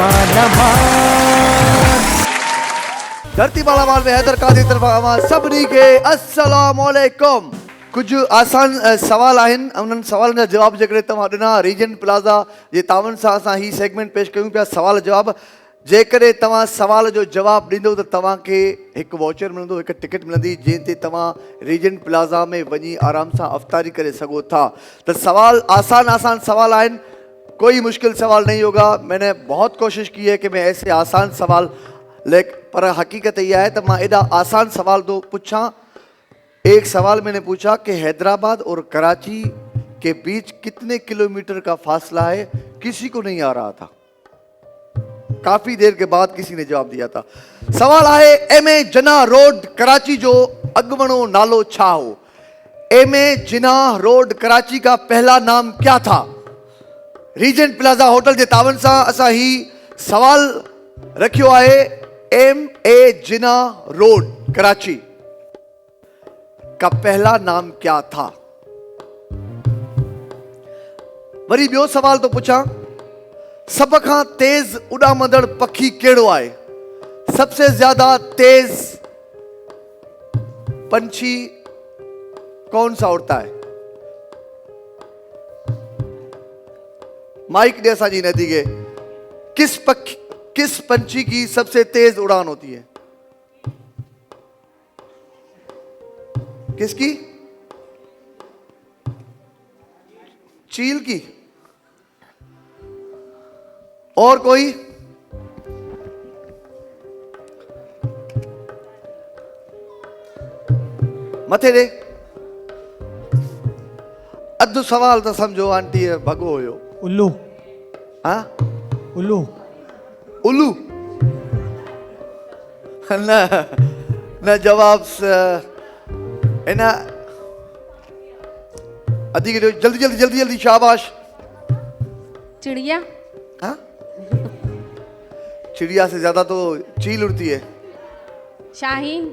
अमान अमान। धरती मालामाल में हैदर कादी तरफ़ा सभिनी खे अस्सलाम वालेकुम। कुछ आसान सवाल आहिनि, उन्हनि सवालनि जा जवाब जेकॾहिं तव्हां ॾिना रीजन प्लाज़ा जे तावन सां असां ही सेगमेंट पेश कयूं पिया सवाल जवाब। जेकॾहिं तव्हां सवाल जो जवाब ॾींदो त तव्हांखे हिकु वॉचर मिलंदो, हिकु टिकट मिलंदी जंहिं ते तव्हां रीजन प्लाज़ा में वञी आराम सां अफ़्तारी करे सघो था। त सवाल आसान सवाल आहिनि, कोई मुश्किल सवाल नहीं होगा। मैंने बहुत कोशिश की है कि मैं ऐसे आसान सवाल पर हकीकत यह है तो मैं एडा आसान सवाल तो पूछा। एक सवाल मैंने पूछा कि हैदराबाद और कराची के बीच कितने किलोमीटर का फासला है, किसी को नहीं आ रहा था। काफी देर के बाद किसी ने जवाब दिया था। सवाल है एमए जिन्ना रोड कराची जो अगवणो नालो छा हो। एमए जिन्ना रोड कराची का पहला नाम क्या था। रीजेंट प्लाजा होटल के तावन सां असां ही सवाल रखियो है। एमए जिन्ना रोड कराची का पहला नाम क्या था। वरी बियो सवाल तो पूछा, सब खां तेज उड़ामंदड़ पखी केड़ो आहे। सबसे ज्यादा तेज पंछी कौन सा उड़ता है। माइक दे असांजी नदी के किस पंछी की सबसे तेज उड़ान होती है। किसकी। चील की। और कोई। मथे दे। अधु सवाल तो समझो आंटी भगो हुयो। उल्लू। हाँ उल्लू। उल्लू न जवाब है ना। अधी के जल्दी जल्दी जल्दी जल्दी शाबाश। चिड़िया। हाँ चिड़िया से ज्यादा तो चील उड़ती है। शाहीन।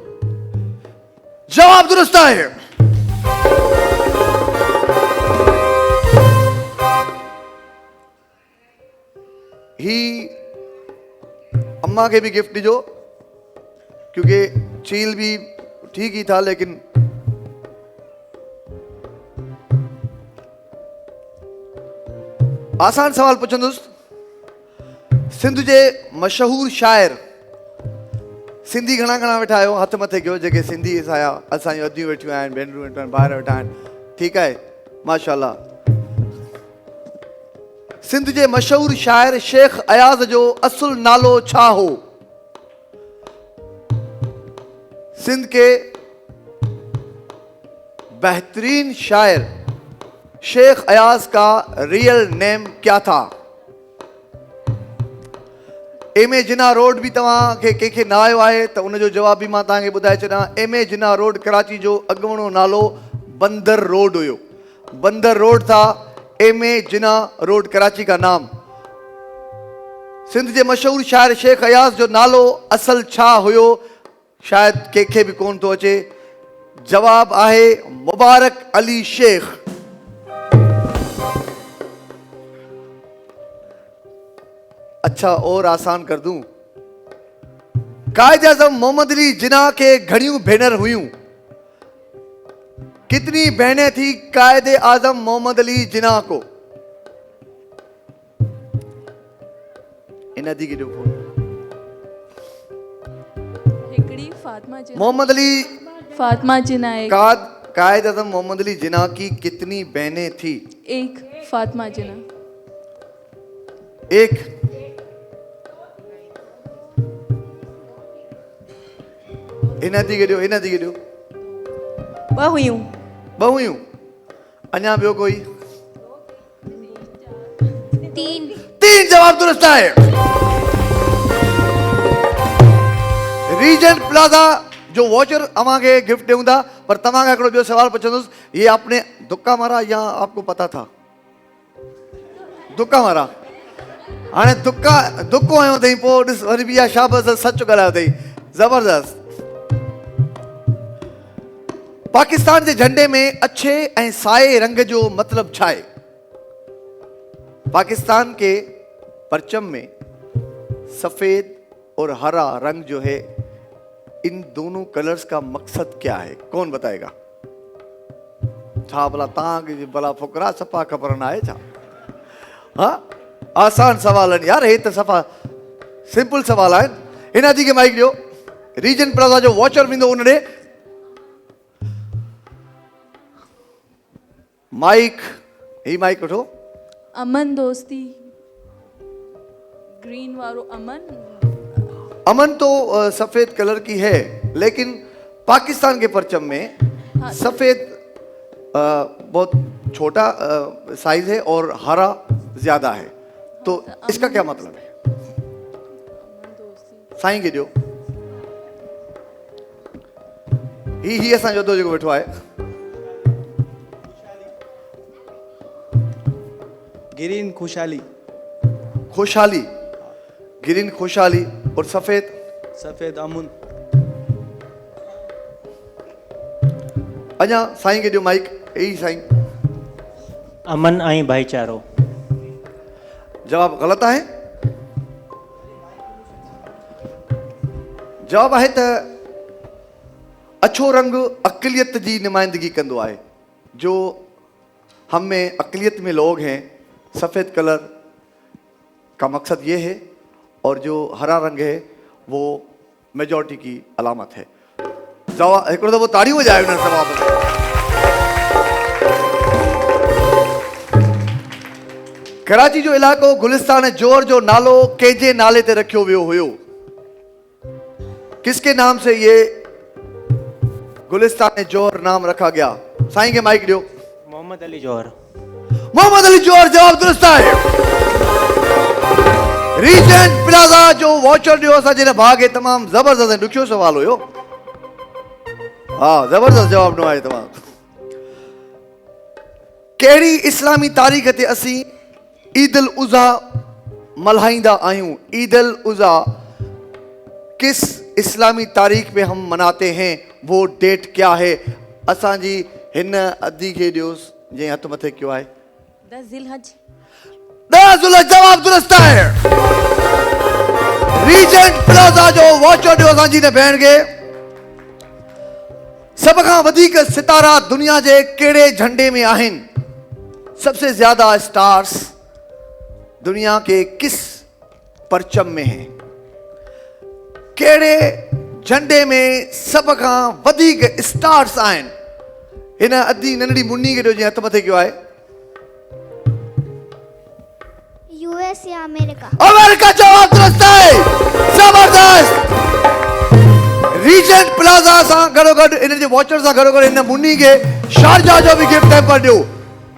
जवाब दुरुस्त है। ही अम्मा के भी गिफ्ट दीजो क्योंकि चील भी ठीक ही था, लेकिन आसान सवाल पुछंदुसि। सिंध जे मशहूर शायर सिंधी घणा घणा वेठा आहियो, हथ मथे कयो जेके सिंधी असांजी अदियूं वेठियूं आहिनि, भेनरूं वेठियूं आहिनि, ॿार वेठा आहिनि। ठीकु आहे, माशाल्लाह। सिंध जे मशहूर शायर शेख अयाज़ जो असुल नालो छा हो। सिंध के बेहतरीन शायर शेख अयाज़ का रियल नेम क्या था। एमए जिन्ना रोड भी तव्हांखे कंहिंखे न आयो आहे त उनजो जवाब भी मां तव्हांखे ॿुधाए छॾियां। एमए जिन्ना रोड कराची जो अॻवणो नालो बंदर रोड हुयो। बंदर रोड था एमए जिन्ना रोड कराची का नाम। सिंध जे मशहूर शायर शेख अयाज़ जो नालो असल छा हुयो, शायद कंहिंखे भी कोन थो अचे। जवाब आहे मुबारक अली शेख। अच्छा और आसान कर दूं। कायदे आज़म मोहम्मद अली जिन्ना के घणियूं भेनर हुयूं। कितनी बहनें थी कायदे आज़म मोहम्मद अली जिन्ना को। इन दी की हिकड़ी फातिमा जिन्ना। मोहम्मद अली फातिमा जिन्ना एक। कायदे आज़म मोहम्मद अली जिन्ना की कितनी बहनें थी। एक फातिमा जिन्ना। एक। इन दी के ॾियो। ॿ हुयूं। ॿ हुयूं। अञा ॿियो कोई। तीन जवाब दुरुस्त है। रीजेंट प्लाजा जो वॉचर अवां के गिफ्ट ॾियूं था, पर तव्हां खां हिकिड़ो ॿियो सवाल पुछंदुसि। ये आपने दुक्का मारा या आपको पता था। दुक्का मारा। हाणे दुक्को आयो अथई, पोइ ॾिस वरी बि इहा शाबस सच ॻाल्हायो अथई, ज़बरदस्त। पाकिस्तान के झंडे में अच्छे ऐं साए रंग जो मतलब छा है। पाकिस्तान के परचम में सफेद और हरा रंग जो है, इन दोनों कलर्स का मकसद क्या है? कौन बताएगा? छा भला तांग भला फुकरा सफ़ा ख़बर न आहे छा? हाँ, आसान सवाल आहिनि यार, हे त सफ़ा सिंपल सवाल आहिनि। हिन दी खे माइक ॾियो। रीजन प्लाज़ा जो वॉचर वेंदो उन ॾे माइक, ही माइक वठो। अमन दोस्ती ग्रीन वारो अमन। अमन तो सफेद कलर की है, लेकिन पाकिस्तान के परचम में हाँ। सफेद बहुत छोटा साइज है और हरा ज्यादा है, तो इसका क्या मतलब है? साईं खे ॾियो। ही असांजो दोस्त जेको वेठो आहे, ग्रीन खुशहाली। खुशहाली, ग्रीन खुशहाली और सफेद सफेद अमन। अञा साईं खे ॾियो माइक। यही साईं। अमन ऐं भाईचारो। जवाब ग़लति आहे। जवाब आहे त अछो रंग अक़लियत जी नुमाइंदगी कंदो आहे। जो हम में अक़लियत में लोग हैं, सफ़ेद कलर का मकसद ये है, और जो हरा रंग है वो मेजॉरिटी की अलामत है। जवाब हिकिड़ो दफ़ो ताड़ी हो जाए उन जवाब में। कराची जो इलाको गुलिस्तान जोर जो नालो कंहिंजे नाले ते रखियो वियो हुयो? किसके नाम से ये गुलिस्तान जोर नाम रखा गया? साईं के माइक ॾियो। मोहम्मद अली जौहर। मोहम्मद अली जौहर जवाब दुरुस्त आहे। रीजेंट प्लाज़ा जो वॉचर ॾियो असांजे हिन भाउ खे। तमामु ज़बरदस्त ऐं ॾुखियो सवाल हुयो। हाँ, ज़बरदस्त जवाब ॾिनो आहे तमामु। कहिड़ी इस्लामी तारीख़ ते असीं ईद उल उज़ा मल्हाईंदा आहियूं? ईद उल उज़ा किस इस्लामी तारीख में हम मनाते हैं, वो डेट क्या है? असांजी हिन अदी खे ॾियोसि जंहिं हथ मथे कयो आहे। 10 ज़िलहज। 10 ज़िलहज जवाब दुरुस्त आहे। रीजेंट प्लाज़ा जो वॉचर ॾियो असांजी हिन भेण खे। सभ खां वधीक सितारा दुनिया जे कहिड़े झंडे में आहिनि? सबसे ज्यादा स्टार्स दुनिया के किस परचम में हैं? कहिड़े झंडे में सभ खां वधीक स्टार्स आहिनि? हिन अधी नंढड़ी मुन्नी खे ॾियो जंहिं हथ मथे कयो आहे। यूएस या अमेरिका? अमेरिका जवाब दुरुस्त आहे। जबरदस्त। रीजेंट प्लाज़ा सां गॾोगॾु इन जे वॉचर सां गॾोगॾु हिन मुन्नी खे शारजा जो बि गिफ्ट हैम्पर ॾियो।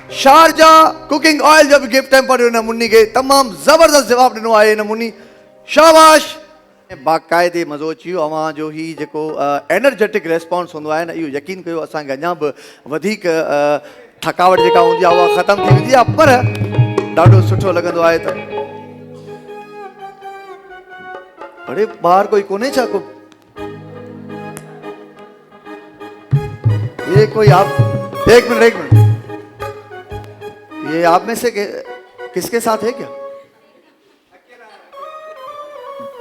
शारजा कुकिंग ऑयल जो बि गिफ्ट हैम्पर ॾियो हिन मुन्नी खे। तमामु ज़बरदस्त जवाब ॾिनो आहे हिन मुन्नी। शाबाश। बाक़ाइदे मज़ो अची वियो। अव्हां जो ही जेको एनर्जेटिक रेस्पॉन्स हूंदो आहे न, इहो यकीन कयो असांखे अञा बि वधीक थकावट जेका हूंदी आहे उहा ख़तमु थी वेंदी आहे, पर ॾाढो सुठो लॻंदो आहे। त अरे ॿाहिरि कोई कोन्हे छा? को ये कोई आप एक मिनट ये आप में से किसके साथ है क्या?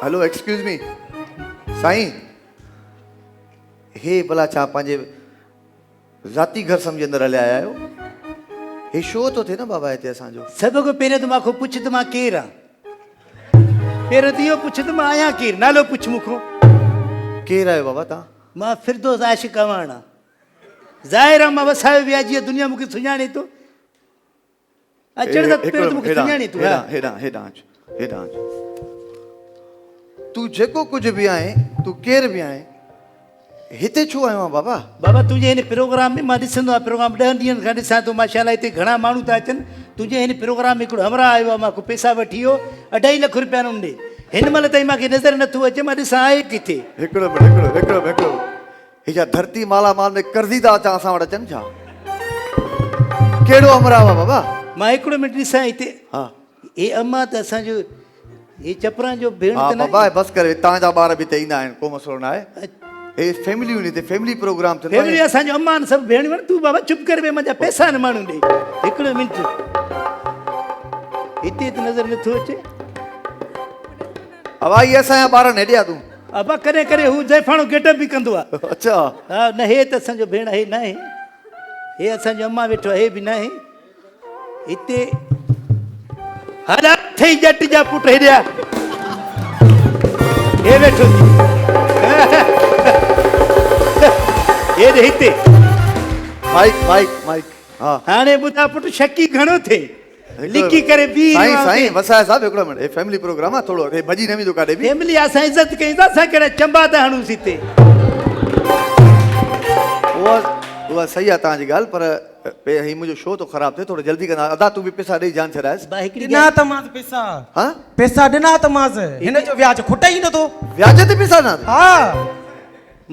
हेलो एक्सक्यूज मी साईं, हे भला छा पंहिंजे ज़ाती घर सम्झी अंदरि हलिया आया आहियो? हे शो तो थे न बाबा हिते असांजो। सब को पहिरियों त मांखो पुछ त मां केरु आहियां। पहिरियों त इहो पुछ त मां आहियां केरु, नालो पुछ मूंखो। केरु आहियो बाबा तव्हां? मां फिरदौस आशिक़ अवान आहियां। ज़ाहिर आहे मां वसायो विया जीअं दुनिया मूंखे सुञाणे थो। अचण त पहिरियों त मूंखे सुञाणे तूं। हेॾां अच। तूं जेको कुझु बि आहे, तूं केरु बि आहे, हिते छो आयो आहे बाबा? बाबा तुंहिंजे हिन प्रोग्राम में मां ॾिसंदो आहियां, प्रोग्राम 10 ॾींहंनि खां ॾिसां थो माशाल्लाह। हिते घणा माण्हू था अचनि। तुंहिंजे हिन प्रोग्राम में हिकिड़ो हमरा आयो आहे, मांखो पैसा वठी वियो 2.5 लख रुपया ॾे। हिन महिल ताईं मूंखे नज़र नथो अचे, मां ॾिसां आहे किथे। हिकिड़ो हे छा धरती मालामाल में कर्ज़ी था अचां असां वटि अचनि छा? कहिड़ो अमरा आहे बाबा? मां हिकिड़ो मिंट ॾिसां हिते। हा हे अम्मा त असांजो हे चपरा जो भेण हा त न बाबा बसि करे। तव्हांजा ॿार बि हिते ईंदा आहिनि, को मसइलो न आहे। हे फैमिली हुई हिते, फैमिली प्रोग्राम थींदो फैमिली आहे। असांजो अम्मा आहिनि सभु भेण वण। तूं बाबा चुप कर वे, मुंहिंजा पैसा न माण्हू ॾे। हिकिड़ो मिंट हिते त नज़र नथो अचे। हवा ये असांजा ॿार हेॾे आ तूं अबा करे करे हू ज़ैफ़ाणो गेटअप बि कंदो आहे अच्छा हा न हे त असांजो भेण हे न आहे हे असांजो अम्मा वेठो आहे हे बि न आहे हिते हर अठई जट जा पुट हेॾे आ हे वेठो हे ॾे हिते माइक माइक माइक हा हाणे ॿुधा पुट शकी घणो थिए लिकी करे बि साईं साईं वसाए साहब हिकिड़ो मिनट हे फैमिली प्रोग्राम आहे थोरो हे भॼी न वेंदो काॾे बि फैमिली असां इज़त कयूं था असां कहिड़ा चंबा था हणूंसि हिते उहा सही आहे तव्हांजी ॻाल्हि पर ही मुंहिंजो शो थो ख़राबु थिए थोरो जल्दी कंदा अदा तूं बि पैसा ॾेई जान छॾाइसि बा हिकिड़ी ॾिना त मां पैसा हा पैसा ॾिना त मां हिन जो व्याज खुटे ई नथो व्याज ते पैसा न हा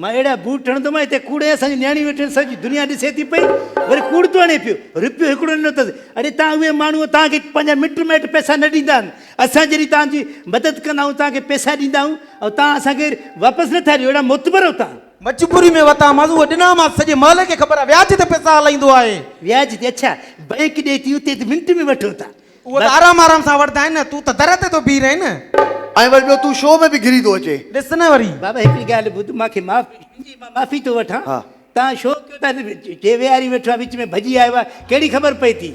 मां अहिड़ा बूट हणंदोमांइ हिते कूड़े असांजी न्याणी वेठियूं आहिनि सॼी दुनिया ॾिसे थी पई वरी कूड़ थो हणे पियो रुपियो हिकिड़ो ॾिनो अथसि अड़े तव्हां उहे माण्हू तव्हांखे पंहिंजा मिट माइट पैसा न ॾींदा आहिनि असां जॾहिं तव्हांजी मदद कंदा आहियूं तव्हांखे पैसा ॾींदा आहियूं ऐं तव्हां असांखे वापसि नथा ॾियो अहिड़ा मुतबर आहियो तव्हां मजबूरी में वरिता मां उहो ॾिना मां सॼे महल खे ख़बर आहे व्याज ते पैसा हलाईंदो आहे व्याज ते अच्छा बैंक ॾे थी उते मिंट में वठो था उहो त आराम आराम सां वठंदा आहिनि न तूं त दर ते थो बीह रहे न ऐं वरी ॿियो तूं शो में बि घिरी थो अचे ॾिस न वरी बाबा हिकिड़ी ॻाल्हि ॿुध मूंखे माफ़ी थो वठां हा। तव्हां शो कयो था टे वेहारी वेठो आहे विच में भॼी आयो आहे कहिड़ी ख़बर पई थी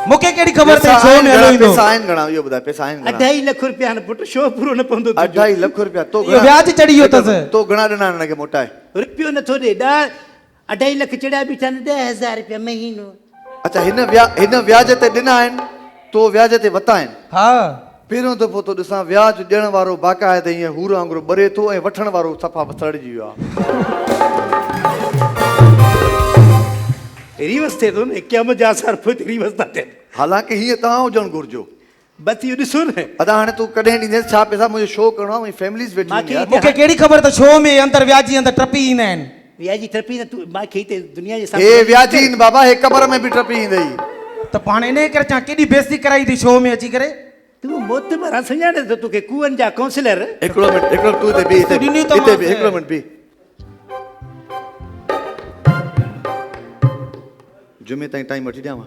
मूंखे कहिड़ी ख़बर पैसा अथई शो में हलो आहिनि ईंदो पैसा आहिनि घणा इहो ॿुधाए पैसा आहिनि घणा 2.5 लख रुपया न पुट शो पूरो न पवंदो तुंहिंजो। 2.5 लख रुपया तो इहो व्याज चढ़ी वियो अथसि तो घणा ॾिना हिनखे मोटाए रुपियो नथो ॾे 2.5 लख चढ़िया बीठा आहिनि 10,000 रुपया महीनो अच्छा हिन व्याज ते ॾिना आहिनि तो व्याज ते वरिता आहिनि हा पहिरियों दफ़ो तो ॾिसां व्याज ॾियण वारो बाक़ाइदे ईअं हूर वांगुरु ॿरे थो ऐं वठण वारो सफ़ा सड़जी वियो आहे रिवर्स थिए थो न क़यामत जा असर पोइ रिवर्स था थियनि हालांकि हीअं तव्हां हुजणु घुरिजो बस इहो ॾिसो न अदा हाणे तूं कॾहिं ॾींदेसि छा पैसा मुंहिंजो शो करिणो आहे मुंहिंजी फैमिलीज़ वेठी मांखे आहिनि यार। मूंखे कहिड़ी ख़बर त शो में अंदरि व्याजी अंदरि टपी ईंदा आहिनि व्याजी ट्रपी न तूं मूंखे हिते दुनिया जे हे साम्हूं व्याजी आहिनि बाबा हे क़बर में बि टपी ईंदई त पाण इन करे चवां केॾी बेइज़ती कराई थी शो में अची करे तूं मोतबर आहे सुञाणे थो तोखे कुअनि जा काउंसलर हिकिड़ो मिंट हिकिड़ो तूं हिते बि हिते ॾिनी त हिते बि मां हिकिड़ो मिंट बि जुमे ताईं टाइम वठी ॾियां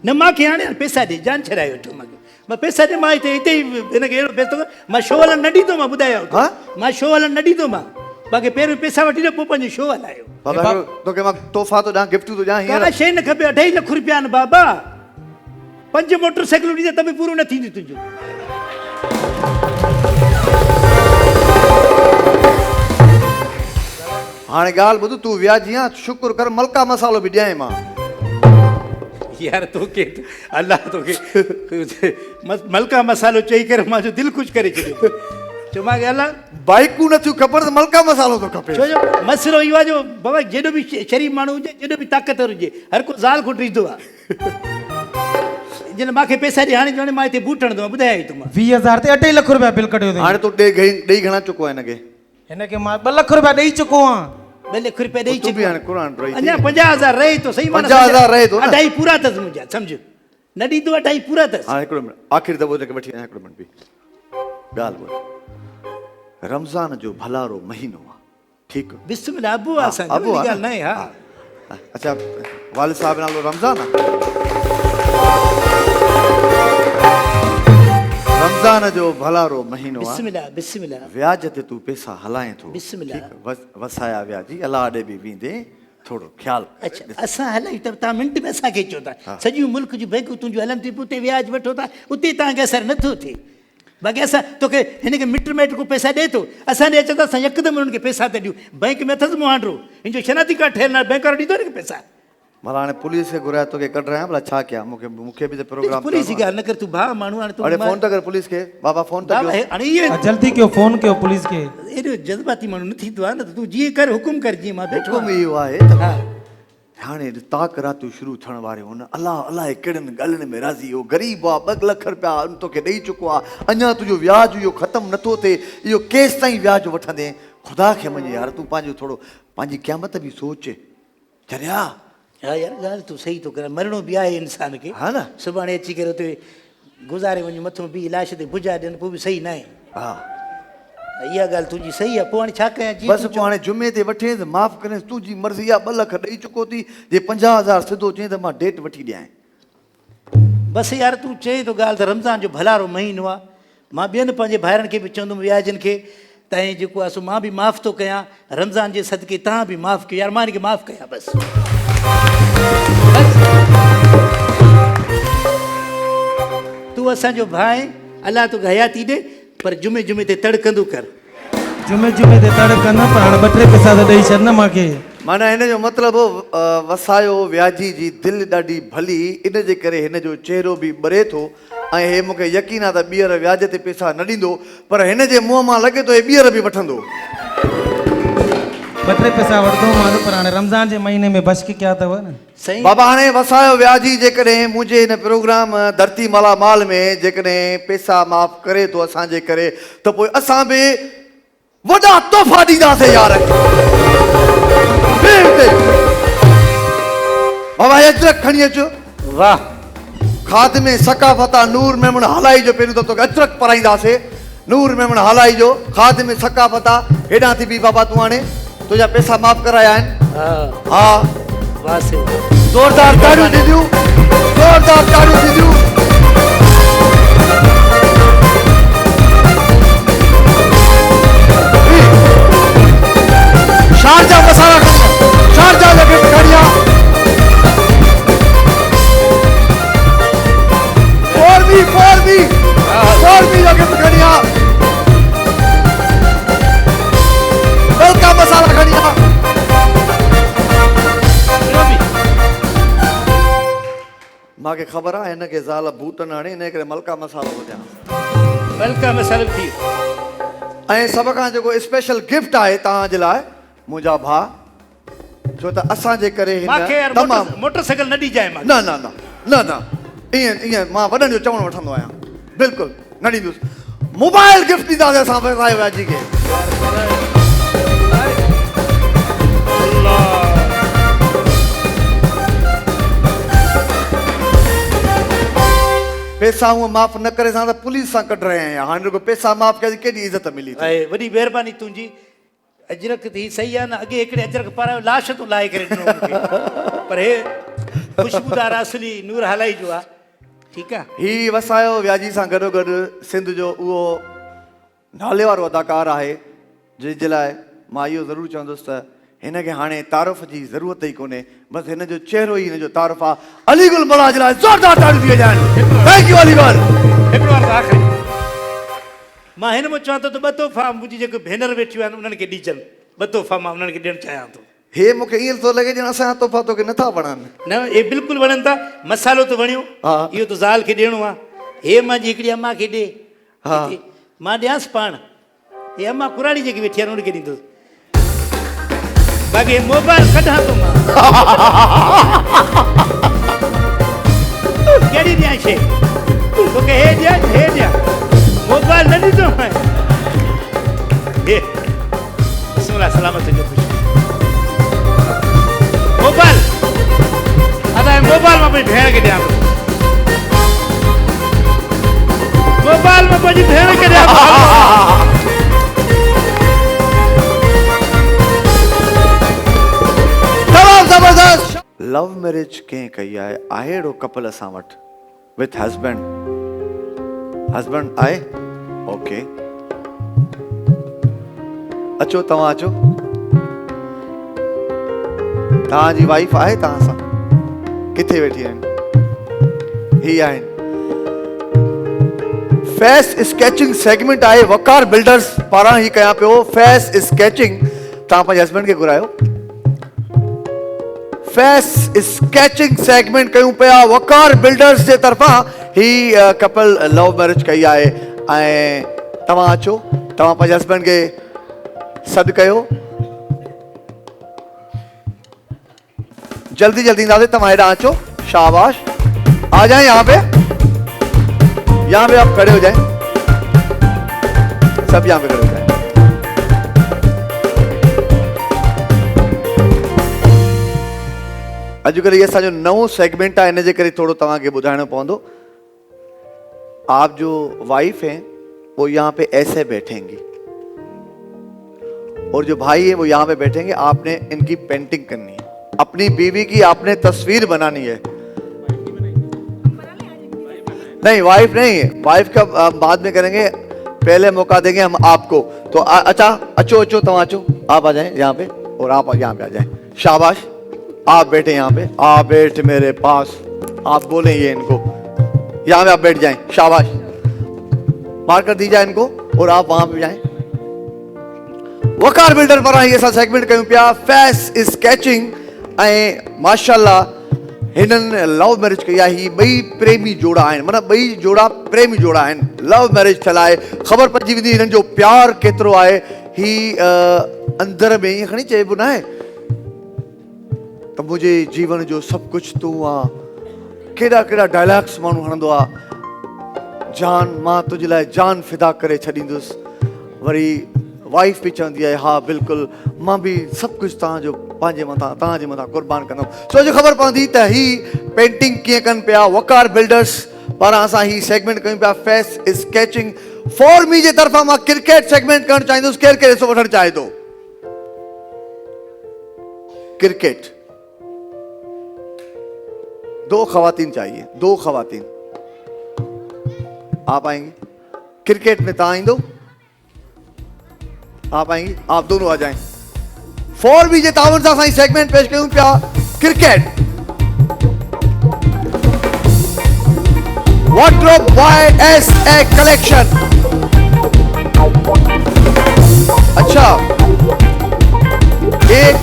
न मूंखे हाणे पैसा ॾे जान छॾाए वठो मूंखे मां पैसा ॾे मां हिते ई हिनखे अहिड़ो पैसो मां शो हलणु न ॾींदो मां ॿुधायो हा? मां शो हलणु न ॾींदो मां बाक़ी पहिरियों पैसा वठी ॾे पोइ पंहिंजो शो हलायो बाबा हिकिड़ो तोखे मां तोहफ़ा थो ॾियां गिफ्टूं थो ॾियां हींअर का शइ न खपे 2.5 लख रुपया आहिनि बाबा 5 मोटरसाइकिलूं ॾींदा त बि पूरो न थींदी तुंहिंजो हाणे ॻाल्हि ॿुध तूं व्याजी आहे शुक्र कर मलका मसालो बि ॾियां मां यार तोखे अलाह तोखे मलका मसालो चई करे मुंहिंजो दिलि ख़ुशि करे छॾियो चयो मां अलाह बाइकूं नथियूं खपनि त मलका मसालो थो खपे छो जो मसइलो इहो आहे जो बाबा जेॾो बि शरीफ़ माण्हू हुजे जेॾो बि ताक़तवर हुजे हर को ज़ाल खोट ॾींदो आहे जॾहिं मूंखे पैसा ॾे हाणे चवण मां हिते बूट हणंदो आहियां ॿुधाए थो मां 20,000 ते 2.5 लख रुपया बिल कढियो अथई हाणे तूं ॾेई घणा चुको आहे हिनखे हिनखे मां 2 लख रुपया ॾेई चुको आहियां 2 लख रुपया ॾेई तूं बि हाणे क़ुरान रही अञा 50,000 रहे थो सही 50,000 रहे थो न? 2.5 पूरा अथसि मुंहिंजा सम्झ न ॾींदो 2.5 पूरा अथसि हाणे हिकिड़ो मिनट आख़िरी दफ़ो हिनखे वठी वञा हिकिड़ो मिनट बि ॻाल्हि ॿुध रमज़ान जो भलारो महीनो आहे ठीकु बिस्मिल्लाह अबू आहे असांजो अबू आहे ॻाल्हि न आहे हा अच्छा वालिद साहब जो नालो रमज़ान आहे रमज़ान जो भलारो महीनो आहे बिस्मिल्लाह बिस्मिल्लाह व्याज ते तूं पैसा हलाए थो बिस्मिल्लाह। ठीकु वसाया व्याजी अलाह ॾे बि वेंदे थोरो ख़्यालु अच्छा असां हलायूं त तव्हां मिंट में असांखे चओ था सॼियूं मुल्क जूं बैंकूं तुंहिंजूं हलनि थियूं उते व्याज वठो था उते तव्हांखे असरु नथो थिए बाक़ी असां तोखे हिनखे मिट माइट को पैसा ॾे थो असां ॾे अचूं था असां यकदमि हुननि खे पैसा था ॾियूं बैंक में अथसि मुहांडो हिन जो शनाती कार्ड ठहियलु आहे बैंक वारो ॾींदो न पैसा भला हाणे पुलिस खे घुराए तोखे कढायां भला छा कयां मूंखे बि त प्रोग्राम पुलिस जी ॻाल्हि न कर तूं भाउ माण्हू हाणे अड़े फोन त कर पुलिस खे बाबा फोन त बाबा कयो हाणे इहे जल्दी कयो फोन कयो पुलिस खे एॾो जज़्बाती माण्हू न थींदो आहे न त तूं जीअं कर हुकुम कर जीअं मां वेठो हुकुम आहियां। इहो आहे त हा हाणे ताक रातियूं शुरू थियण वारियूं हुन अलाह अलाए कहिड़नि ॻाल्हियुनि में राज़ी हो ग़रीब आहे 2 लख रुपया तोखे ॾेई चुको आहे अञा तुंहिंजो व्याज इहो ख़तमु नथो थिए इहो केसि ताईं व्याज वठंदे ख़ुदा खे मञे यार तूं पंहिंजो थोरो पंहिंजी क़यामत बि सोच चरिया हा यार ॻाल्हि तूं सही थो करे मरणो बि आहे इंसान खे हा न सुभाणे अची करे हुते गुज़ारे वञूं मथां बि लाश ते भुॼा ॾियनि पोइ बि सही न आहे हा इहा ॻाल्हि तुंहिंजी सही आहे पोइ हाणे छा कयां जीअं बसि पोइ हाणे जुमे ते वठेसि माफ़ु करेसि तुंहिंजी मर्ज़ी आहे 2 लख ॾेई चुको थी जे 50,000 सिधो चई त मां डेट वठी ॾियां बसि यार तूं चए थो ॻाल्हि त रमज़ान जो भलारो महीनो आहे मां ॿियनि पंहिंजे भाइरनि खे बि चवंदुमि वियाजनि खे तव्हां जेको आहे सो मां बि माफ़ु थो कयां रमज़ान जे सदके तव्हां बि माफ़ु कयो यार मां हिनखे माफ़ु कयां बसि तूं असांजो भाउ अलाह तोखे हयाती ॾे पर जुमे जुमे ते तड़ कंदू कर जुमे जुमे ते तड़ कंदा पर हाणे 2-3 पैसा त ॾेई छॾ न मूंखे माना हिन जो मतिलबु वसायो व्याजी जी दिलि ॾाढी भली इन जे करे हिन जो चहिरो बि ॿरे थो ऐं हे मूंखे यकीन आहे त ॿीहर व्याज ते पैसा न ॾींदो पर हिन जे मुंहं मां लॻे थो हे ॿीहर बि वठंदो 2-3 पैसा वठंदो मां पर हाणे रमज़ान जे महीने में बशकी कया अथव न सही बाबा हाणे वसायो व्याजी जेकॾहिं मुंहिंजे हिन प्रोग्राम धरती मालामाल में जेकॾहिं पैसा माफ़ करे थो असांजे करे त पोइ असां बि वॾा तोहफ़ा ॾींदासीं यार बाबा अजरक खणी अचो वाह खाद में सकाफ़ता नूर मेमण हलाई जो पहिरियों त तोखे अजरक पराईंदासीं नूर मेमण हलाई जो खाद में सकाफ़ता हेॾां थी बि बाबा तूं हाणे तुंहिंजा पैसा माफ़ कराया आहिनि हा वाह से ज़ोरदार ताड़ियूं थींदियूं ज़ोरदार ताड़ियूं थींदियूं शारजा मसाला शारजा जा गिफ्ट खड़िया फोर बी जा गिफ्ट खड़िया मलका मसाला खड़िया मूंखे ख़बर आहे हिन खे ज़ाल बूटन हाणे हिन करे मलका मसालो थो ॾियां वेलकम मसालो थी ऐं सभ खां जेको स्पेशल गिफ्ट आहे तव्हांजे लाइ मुंहिंजा भाउ छो त असांजे करे मूंखे यार तमामु मोटरसाइकिल न ॾिजाए मां न न न न न ईअं मां वॾनि जो चवणु वठंदो आहियां बिल्कुलु न ॾींदुसि मोबाइल गिफ्ट ॾींदासीं असां वसायो व्याजी खे पैसा हूअं माफ़ न करे सां त पुलिस सां कढ रहिया आहियां हाणे रुगो पैसा माफ़ कयोसीं केॾी इज़त मिली थी वॾी महिरबानी तुंहिंजी अजरक थी सही आहे न अॻे हिकिड़े अजरक पारायो लाश तूं लाहे करे ॾिनो मूंखे पर हे ख़ुशबूदार असली नूर हलाई जो आहे ठीकु आहे ही वसायो व्याजी सां गॾोगॾु सिंध जो उहो नाले वारो अदाकार आहे जंहिंजे लाइ मां इहो ज़रूरु चवंदुसि त हिनखे हाणे तारीफ़ जी ज़रूरत ई कोन्हे बसि हिन जो चहिरो ई हिन जो तारीफ़ आहे अलीगुल मला जे लाइ ज़ोरदार ताड़ियूं थी वॼाइनि थैंक यू अलीगुल हिकिड़ो वारो आख़िरी मां हिन में चवां थो त ॿ तोहफ़ा मुंहिंजी जेके भेनर वेठियूं आहिनि उन्हनि खे ॾिजनि 2 तोहफ़ा मां उन्हनि खे ॾियणु चाहियां थो हे मूंखे ईअं थो लॻे ॼण असांजा तोहफ़ा तोखे नथा वणनि न हे बिल्कुलु वणनि था मसालो त वणियो हा। इहो त ज़ाल खे ॾियणो आहे हे मां जी हिकिड़ी अम्मा खे ॾे हा। मां ॾियांसि पाण हे अम्मा कुराड़ी जेकी वेठी आहे उनखे ॾींदुसि बाक़ी मोबाइल कढां थो मां कहिड़ी ॾियां शइ तोखे हे ॾियां हे ॾियां मोबाइल न ॾिजो हे बिस्मिल्लाह सलामत जो ख़ुशि मोबाइल अदा मोबाइल मां पंहिंजी भेण खे ॾियां थो मोबाइल मां पंहिंजी भेण खे ॾियां थो तमामु ज़बरदस्त लव मैरिज कंहिं कई आहे अहिड़ो कपल असां वटि विथ हस्बैंड आहे ओके अचो तव्हां अचो तव्हांजी वाइफ आहे तव्हां सां किथे वेठी आहिनि ही आहिनि फेस स्केचिंग सेगमेंट आहे वकार बिल्डर्स पारां ही कयां पियो फेस स्केचिंग तव्हां पंहिंजे हस्बैंड खे घुरायो फेस स्केचिंग सेगमेंट कयूं पिया वकार बिल्डर्स जे तरफ़ां ही कपल लव मैरिज कई आहे ऐं तव्हां अचो तव्हां पंहिंजे हस्बैंड खे सॾु कयो जल्दी जल्दी ईंदासीं तव्हां हेॾां अचो शाबाश आ जाए यहाँ पे आप खड़े हो जाए सब यहाँ पे खड़े हो जाए अॼुकल्ह ये असांजो नओं सेगमेंट आहे इन जे करे थोड़ो तव्हांखे ॿुधाइणो पवंदो आप जो वाइफ हैं वो यहाँ पे ऐसे बैठेंगी और जो भाई है वो यहाँ पे बैठेंगे आपने इनकी पेंटिंग करनी है अपनी बीवी की आपने तस्वीर बनानी है नहीं वाइफ नहीं, वाइफ का बाद में करेंगे, पहले मौका देंगे हम आपको। तो अच्छा अच्छो तम अचो, आप आ जाएं यहाँ पे और आप यहाँ पे आ जाएं। शाबाश, आप बैठे यहाँ पे, आप बैठ मेरे पास, आप बोले ये इनको, यहाँ पे आप बैठ जाएं। शाबाश, मार्कर दी जाए इनको और आप वहां पे जाएं। वकार बिल्डर पर ये सा सेगमेंट कयूं पिया फेस स्केचिंग ऐं माशाल्लाह हिननि लव मैरिज कई आहे। ही ॿई प्रेमी जोड़ा आहिनि, माना ॿई जोड़ा प्रेमी जोड़ा आहिनि, लव मैरिज थियल आहे। ख़बर पइजी वेंदी हिननि जो प्यार केतिरो आहे। ही अंदर में ईअं खणी चइबो न आहे त मुंहिंजे जीवन जो सभु कुझु तूं आहे। केॾा केॾा डायलॉग्स माण्हू हणंदो आहे, जान मां तुंहिंजे लाइ जान फिदा करे छॾींदुसि। वरी वाइफ बि चवंदी आहे हा बिल्कुलु, मां बि सभु कुझु तव्हांजो पंहिंजे मथां तव्हांजे मथां क़ुर्बान कंदुमि। छो जो ख़बर पवंदी त ही पेंटिंग कीअं कनि पिया। वकार बिल्डर्स पारां असां ही सेगमेंट कयूं पिया फेस स्केचिंग। फॉर मी जे तरफ़ां मां क्रिकेट सेगमेंट करणु चाहींदुसि। केरु केरु हिसो वठणु चाहे थो? क्रिकेट, 2 खवातीन चाहिए, 2 खवातीन। आप आएंगे क्रिकेट में? तव्हां ईंदो? आप आएंगी? आप दोनों आ जाएं। फॉर बी जे तावन सां असां सेगमेंट पेश कयूं पिया cricket. Wardrobe by SA. Collection. अच्छा, एक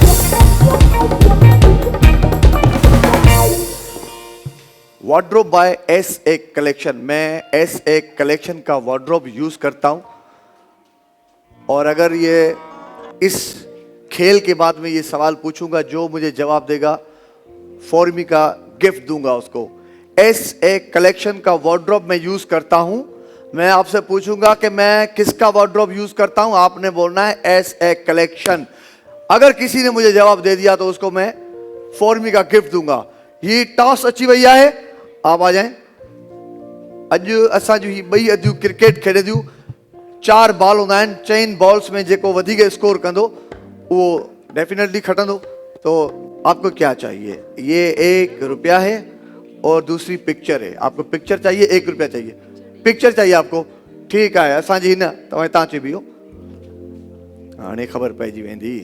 वार्डरोब बाय एस.ए. कलेक्शन। मैं एस.ए. कलेक्शन का वार्डरोब यूज करता हूं और अगर ये इस खेल के बाद में ये सवाल पूछूंगा, जो मुझे जवाब देगा फॉर्मी का गिफ्ट दूंगा उसको। एस.ए. कलेक्शन का वार्डरोब मैं यूज करता हूं। मैं आपसे पूछूंगा कि मैं किसका वार्डरोब यूज करता हूं, आपने बोलना है एस.ए. कलेक्शन। अगर किसी ने मुझे जवाब दे दिया तो उसको मैं फॉर्मी का गिफ्ट दूंगा। ये टॉस अची वही है, आप आ जाएं। अॼु असांजूं ही ॿई अॼु क्रिकेट खेॾंदियूं। 4 बॉल हूंदा आहिनि, 4 बॉल्स में जेको वधीक स्कोर कंदो वो डेफिनेटली खटंदो। तो आपको क्या चाहिए? ये 1 रुपया है और दूसरी पिक्चर है। आपको पिक्चर चाहिए, 1 रुपया चाहिए, पिक्चर चाहिए आपको? ठीक है, असांजी हिन तव्हां चई बीहो, हाणे ख़बर पइजी वेंदी।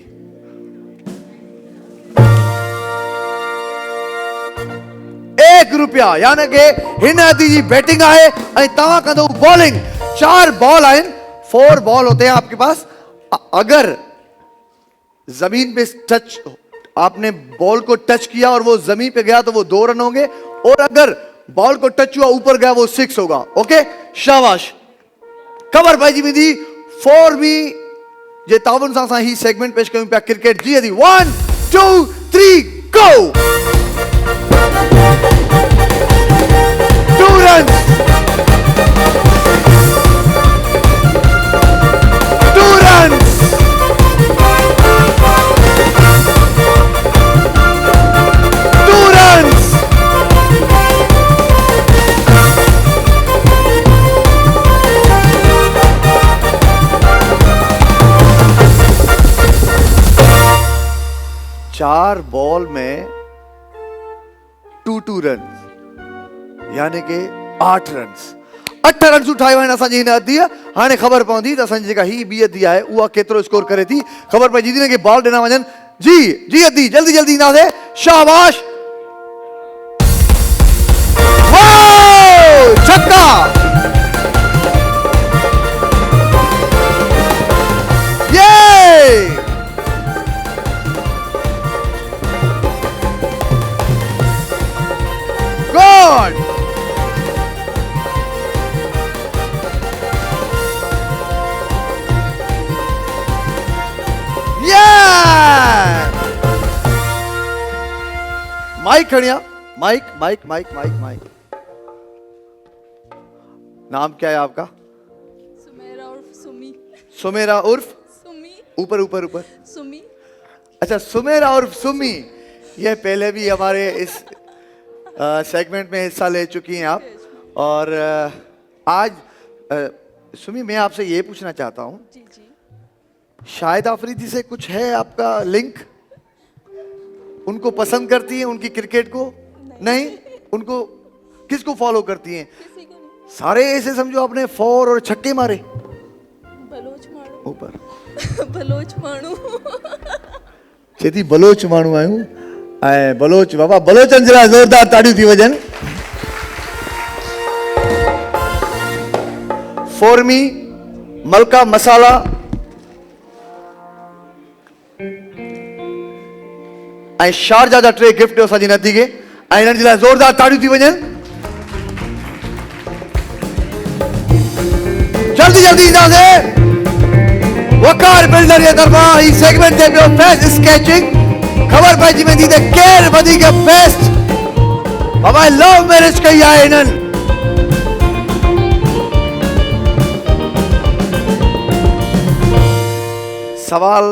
1 रुपया, यानी कि हिन अदी जी बैटिंग है ऐं तव्हां कंदो बॉलिंग। 4 बॉल आहिनि, 4 बॉल होते हैं आपके पास। अगर जमीन पे टच, आपने बॉल को टच किया और वो जमीन पे गया तो वो 2 रन होंगे, और अगर बॉल को टच हुआ ऊपर गया वो 6 होगा। ओके, शाबाश। खबर पइजी वेंदी। फॉर मी जे तावन सां ही सेगमेंट पेश कयूं पिया क्रिकेट। जी अदी 1 2 3 गो। 2 runs, 2 runs, 2 runs, 4 बॉल में 2 रन, यानी कि 8 रन। 8 रन उठाए आहिनि असांजी हिन अदीअ। हाणे ख़बर पवंदी त असांजी जेका ही ॿी अदी आहे उहा केतिरो स्कोर करे थी। ख़बर पइजी थी न कि बॉल ॾिना वञनि। जी अदी जल्दी जल्दी ईंदासीं। शाबाश, छक्का। ये गुड। माइक खड़िया, mike mike mike mike mike. नाम क्या है आपका? सुमेरा उर्फ सुमी। सुमेरा उर्फ सुमी। ऊपर ऊपर ऊपर सुमी। अच्छा, सुमेरा उर्फ सुमी। ये पहले भी हमारे इस सेगमेंट में हिस्सा ले चुकी हैं आप। और आज सुमी, मैं आपसे ये पूछना चाहता हूँ, जी जी। शाहिद आफरीदी से कुछ है आपका लिंक? उनको पसंद करती हैं, उनकी क्रिकेट को? नहीं। उनको किसको फॉलो करती हैं? किसी को नहीं। सारे ऐसे समझो आपने 4 और छक्के मारे बलोच माण्हू ऊपर। बलोच माण्हू चेती बलोच माण्हू आहियूं ऐं बलोच बाबा बलोचनि जे लाइ ज़ोरदार ताड़ियूं थी वञनि। फोरमी मलका मसाला ऐं शारजा जा 3 गिफ्ट असांजी नतीजे ऐं हिननि जे लाइ ज़ोरदार ताड़ियूं थी वञनि। जल्दी जल्दी ईंदासीं। वकार बिल्डर जे तरफ़ां ही सेगमेंट थिए पियो फेस स्केचिंग। ख़बर पइजी वेंदी त केरु वधीक बेस्ट बाबा लव मैरिज कई आहे हिननि। सवाल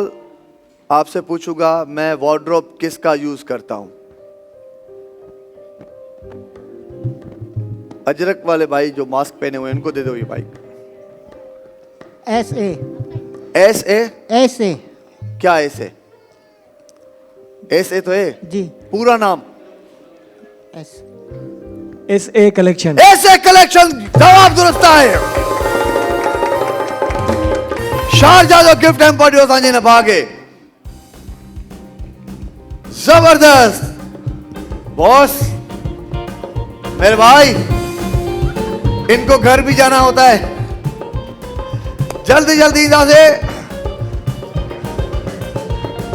आपसे पूछूंगा मैं वार्डरोब किसका यूज करता हूं? अजरक वाले भाई जो मास्क पहने हुए इनको दे दो ये bike. S A S A S A क्या एस ए? एस ए तो है जी पूरा नाम। S SA collection. S a collection जवाब दुरुस्त है। शारजा जो गिफ्ट हैम्पर जो असांजे न भागे जबरदस्त। बॉस मेरे भाई इनको घर भी जाना होता है। जल्दी जल्दी से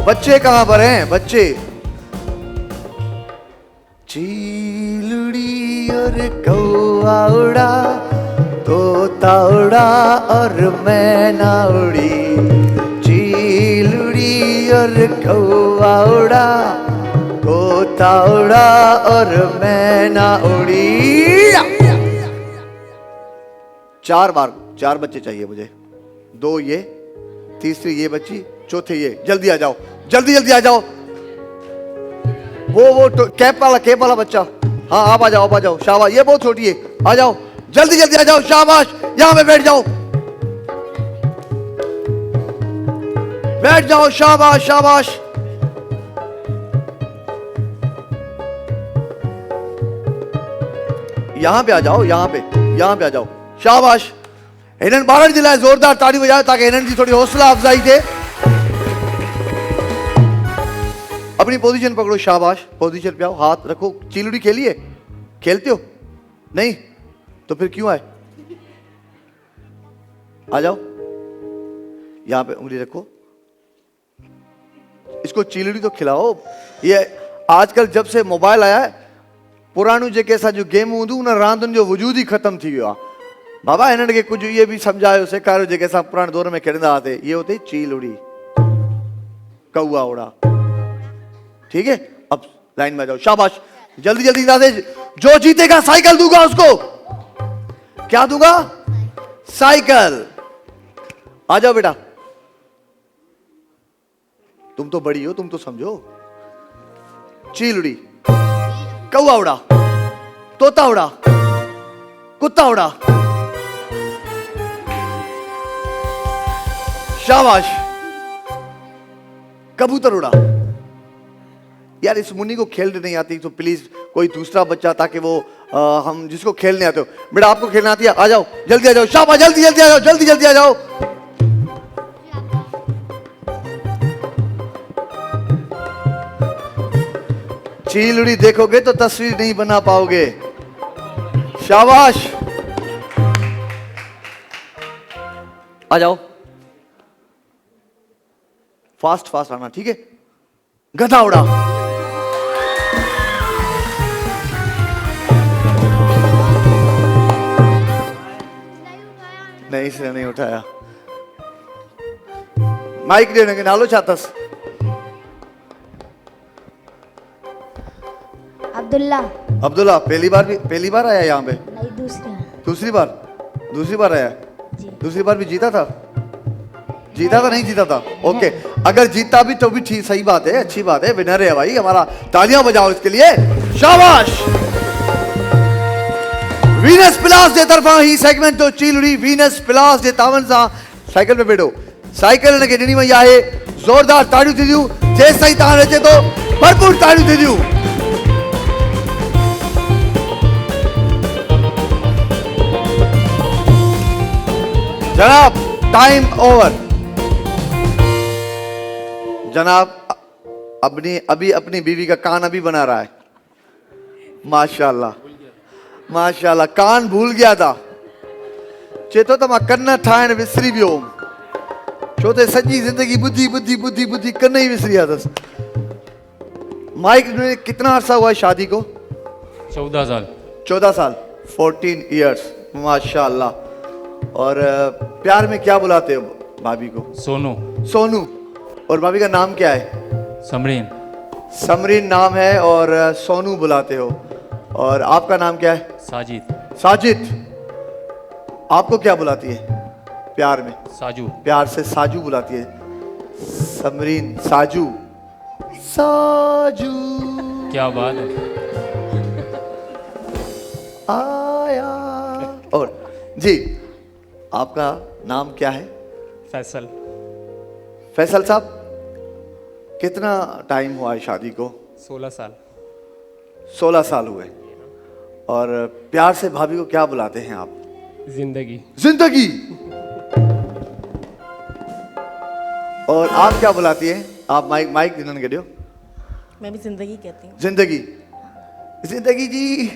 बच्चे कहां पर हैं बच्चे? चीलुड़ी और कौआ उड़ा तोता उड़ा और मैना उड़ी। चीलुड़ी और कौआ उड़ा तोता उड़ा और मैना उड़ी। 4 बार 4 बच्चे चाहिए मुझे। 2 ये, तीसरी ये बच्ची, चौथे ये। जल्दी आ जाओ, जल्दी जल्दी आ जाओ। वो कैप वाला बच्चा। हाँ आप आ जाओ शाबाश। ये बहुत छोटी है, आ जाओ जल्दी जल्दी आ जाओ। शाबाश यहां पे बैठ जाओ, बैठ जाओ। शाबाश शाबाश। यहां पे आ जाओ, यहां पे आ जाओ। शाबाश। इन्हनि ॿारनि जे लाइ ज़ोरदार ताड़ी वजायो ताकि इन्हनि जी थोड़ी हौसला अफजाई थे। अपनी पोजीशन पकड़ो। शाबाश। पोजीशन पे आओ, हाथ रखो। चिलुड़ी खेलिए? खेलते हो नहीं तो फिर क्यों आए? आ जाओ, यहां पे उंगली रखो। इसको चिलुड़ी तो खिलाओ। ये आजकल जब से मोबाइल आया है पुराणियूं जेके असां जो गेम हूंदियूं उन रांदुनि जो वजूद ही खत्म थी वियो आहे। बाबा इन्हनि खे कुछ ये भी समझायो सेखारियो जेके असां पुराणे दौर में खेॾंदा हुआसीं। ये होते चीलुड़ी कौआ उड़ा। ठीक है अब लाइन में आ जाओ। शाबाश। जल्दी जल्दी दादे। जो जीतेगा साइकिल दूंगा उसको। क्या दूंगा? साइकिल। आ जाओ बेटा। तुम तो बड़ी हो, तुम तो समझो। चीलुड़ी कौआ उड़ा तोता उड़ा कुत्ता उड़ा। शाबाश। कबूतर उड़ा। यार इस मुन्नी को खेलने नहीं आती तो प्लीज कोई दूसरा बच्चा ताकि वो हम जिसको खेलने आते हो। बेटा आपको खेलना आती है? आ जाओ जल्दी आ जाओ। शाबाश। जल्दी जल्दी आ जाओ, जल्दी जल्दी आ जाओ। चीलुड़ी देखोगे तो तस्वीर नहीं बना पाओगे। शाबाश। आ जाओ। फास्ट फास्ट आना ठीक है। गधा उड़ा। नहीं इसने नहीं उठाया। माइक देने के नालो छातस। अब्दुल्ला। अब्दुल्ला पहली बार आया यहाँ पे? नहीं दूसरी बार आया। दूसरी बार भी जीता था? नहीं जीता था? ओके अगर जीता भी तो भी ठीक, सही बात है, अच्छी बात है। विनर है भाई हमारा। तालियां बजाओ इसके लिए। शाबाश। वीनस प्लास जे तरफां ही सेगमेंट तो चीलुड़ी वीनस प्लास जे तावन सां साइकिल पे बैठो। साइकिल इनखे ॾिनी वई आहे। ज़ोरदार ताड़ियूं थींदियूं। जेसि ताईं तव्हां अचे थो भरपूर ताड़ियूं थींदियूं। जनाब टाइम ओवर। जनाब अभी अपनी बीवी का कान अभी बना रहा है। माशाल्लाह माशाल्लाह, कान भूल गया था। चेतो तो मां कन्न ठाहिण विसरी वियो हुअमि, छो त सॼी ज़िंदगी ॿुधी ॿुधी ॿुधी ॿुधी कन ही विसरी विया अथसि। माइक में कितना अरसा हुआ है शादी को? 14 साल। 14 साल, 14 इयर्स, माशाल्लाह। और प्यार में क्या बुलाते हो भाभी को? सोनू। सोनू। और भाभी का नाम क्या है? समरीन। समरीन नाम है और सोनू बुलाते हो। और आपका नाम क्या है? साजिद। साजिद। आपको क्या बुलाती है प्यार में? साजू। प्यार से साजू बुलाती है। समरीन साजू। साजू क्या बात है। आया। और जी आपका नाम क्या है? फैसल। फैसल साहब, कितना टाइम हुआ है शादी को? 16 साल। 16 साल हुए। और प्यार से भाभी को क्या बुलाते हैं आप? जिंदगी। जिंदगी। और आप क्या बुलाती हैं? आप माइक दिनन के दियो। मैं भी जिंदगी कहती हूँ। जिंदगी। जिंदगी जी।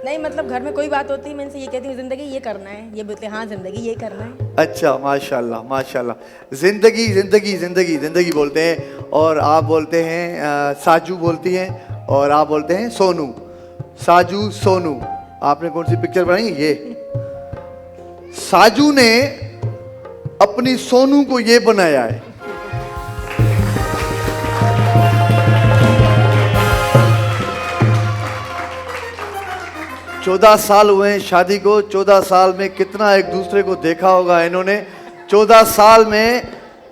नहीं मतलब घर में कोई बात होती है मैं इनसे ये कहती हूँ जिंदगी ये करना है, ये बोलते हैं हाँ जिंदगी ये करना है। अच्छा माशाल्लाह माशाल्लाह। जिंदगी जिंदगी जिंदगी जिंदगी बोलते हैं। और आप बोलते हैं साजू बोलती हैं। और आप बोलते हैं सोनू। साजू सोनू। आपने कौन सी पिक्चर बनाई? ये साजू ने अपनी सोनू को ये बनाया है। चौदह साल हुए हैं शादी को। 14 साल में कितना एक दूसरे को देखा होगा इन्होंने। 14 साल में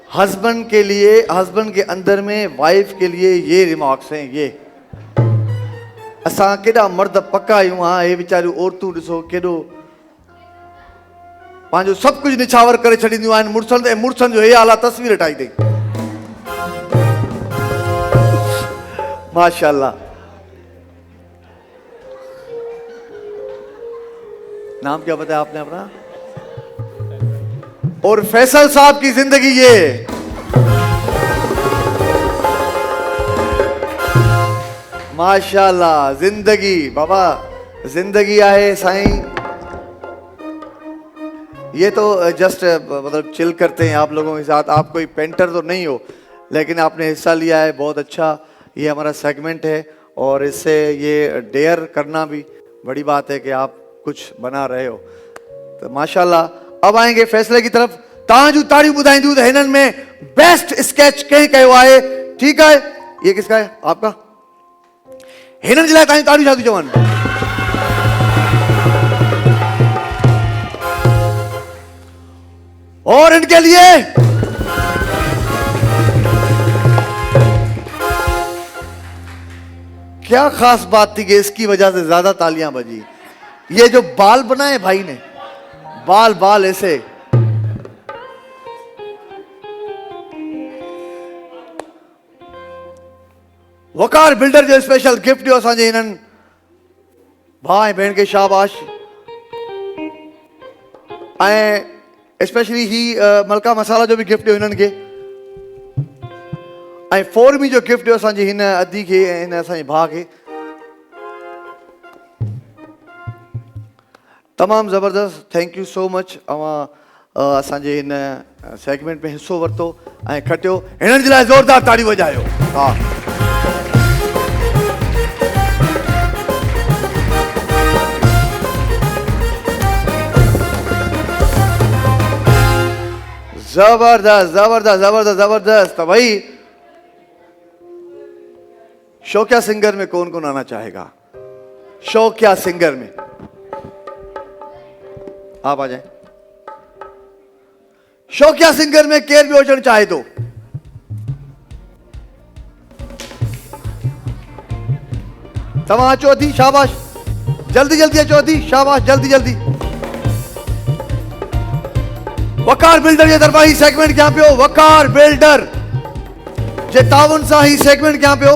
हस्बैंड के लिए, हस्बैंड के अंदर में वाइफ के लिए ये रिमार्क्स हैं। ये असां केॾा मर्द पक्का आहियूं। हाँ ये वीचारियूं औरतूं ॾिसो केॾो पंहिंजो सभु कुझु निछावर करे छॾींदियूं आहिनि। मुड़ुसनि जो हे हाल आहे, तस्वीर ठाही अथई। माशाल्लाह। नाम क्या बताया आपने अपना? और फैसल साहब की जिंदगी ये है। माशाल्लाह। जिंदगी बाबा जिंदगी आहे साईं। ये तो जस्ट मतलब चिल करते हैं आप लोगों के साथ। आप कोई पेंटर तो नहीं हो, लेकिन आपने हिस्सा लिया है, बहुत अच्छा। ये हमारा सेगमेंट है और इससे ये डेयर करना भी बड़ी बात है कि आप कुछ बना रहे हो। तो माशाल्लाह। अब आएंगे फैसले की तरफ। ताजू ताड़ी बुधाईंदू तो हिनन में बेस्ट स्केच कहीं कयो आहे। ठीक है, ये किसका है? आपका। हिनन जे लाइ ताजू ताड़ी छा थी चवनि? और इनके लिए क्या खास बात थी कि इसकी वजह से ज्यादा तालियां बजी? ये जो बाल बनाए भाई ने, बाल ऐसे। वकार बिल्डर जो स्पेशल गिफ्ट दियो असांजे हिननि भाउ ऐं भेण खे शाबाश। ऐं स्पेशली ही मलका मसाला जो भी गिफ्ट दियो हिननि खे। ऐं फोरमी जो गिफ्ट दियो असांजे हिन अदी खे ऐं हिन असांजे भाउ खे। तमामु ज़बरदस्त। Thank you so much. अवां असांजे हिन सेगमेंट में हिस्सो वरितो ऐं खटियो। हिननि जे लाइ ज़ोरदार ताड़ी वॼायो। हा। जबरदस्त जबरदस्त जबरदस्त जबरदस्त। तो भाई शौकिया सिंगर में कौन कौन आना चाहेगा? शौकिया सिंगर में आप आ जाए। शौकिया सिंगर में केर भी अचण चाहे तो तव्हां अचो थी। शाबाश। जल्दी जल्दी अचो थी। शाबाश। जल्दी जल्दी। वकार बिल्डर जे तरफा ही सेगमेंट क्या पियो? वकार बिल्डर जे ताउन सां ही सेगमेंट क्या पियो?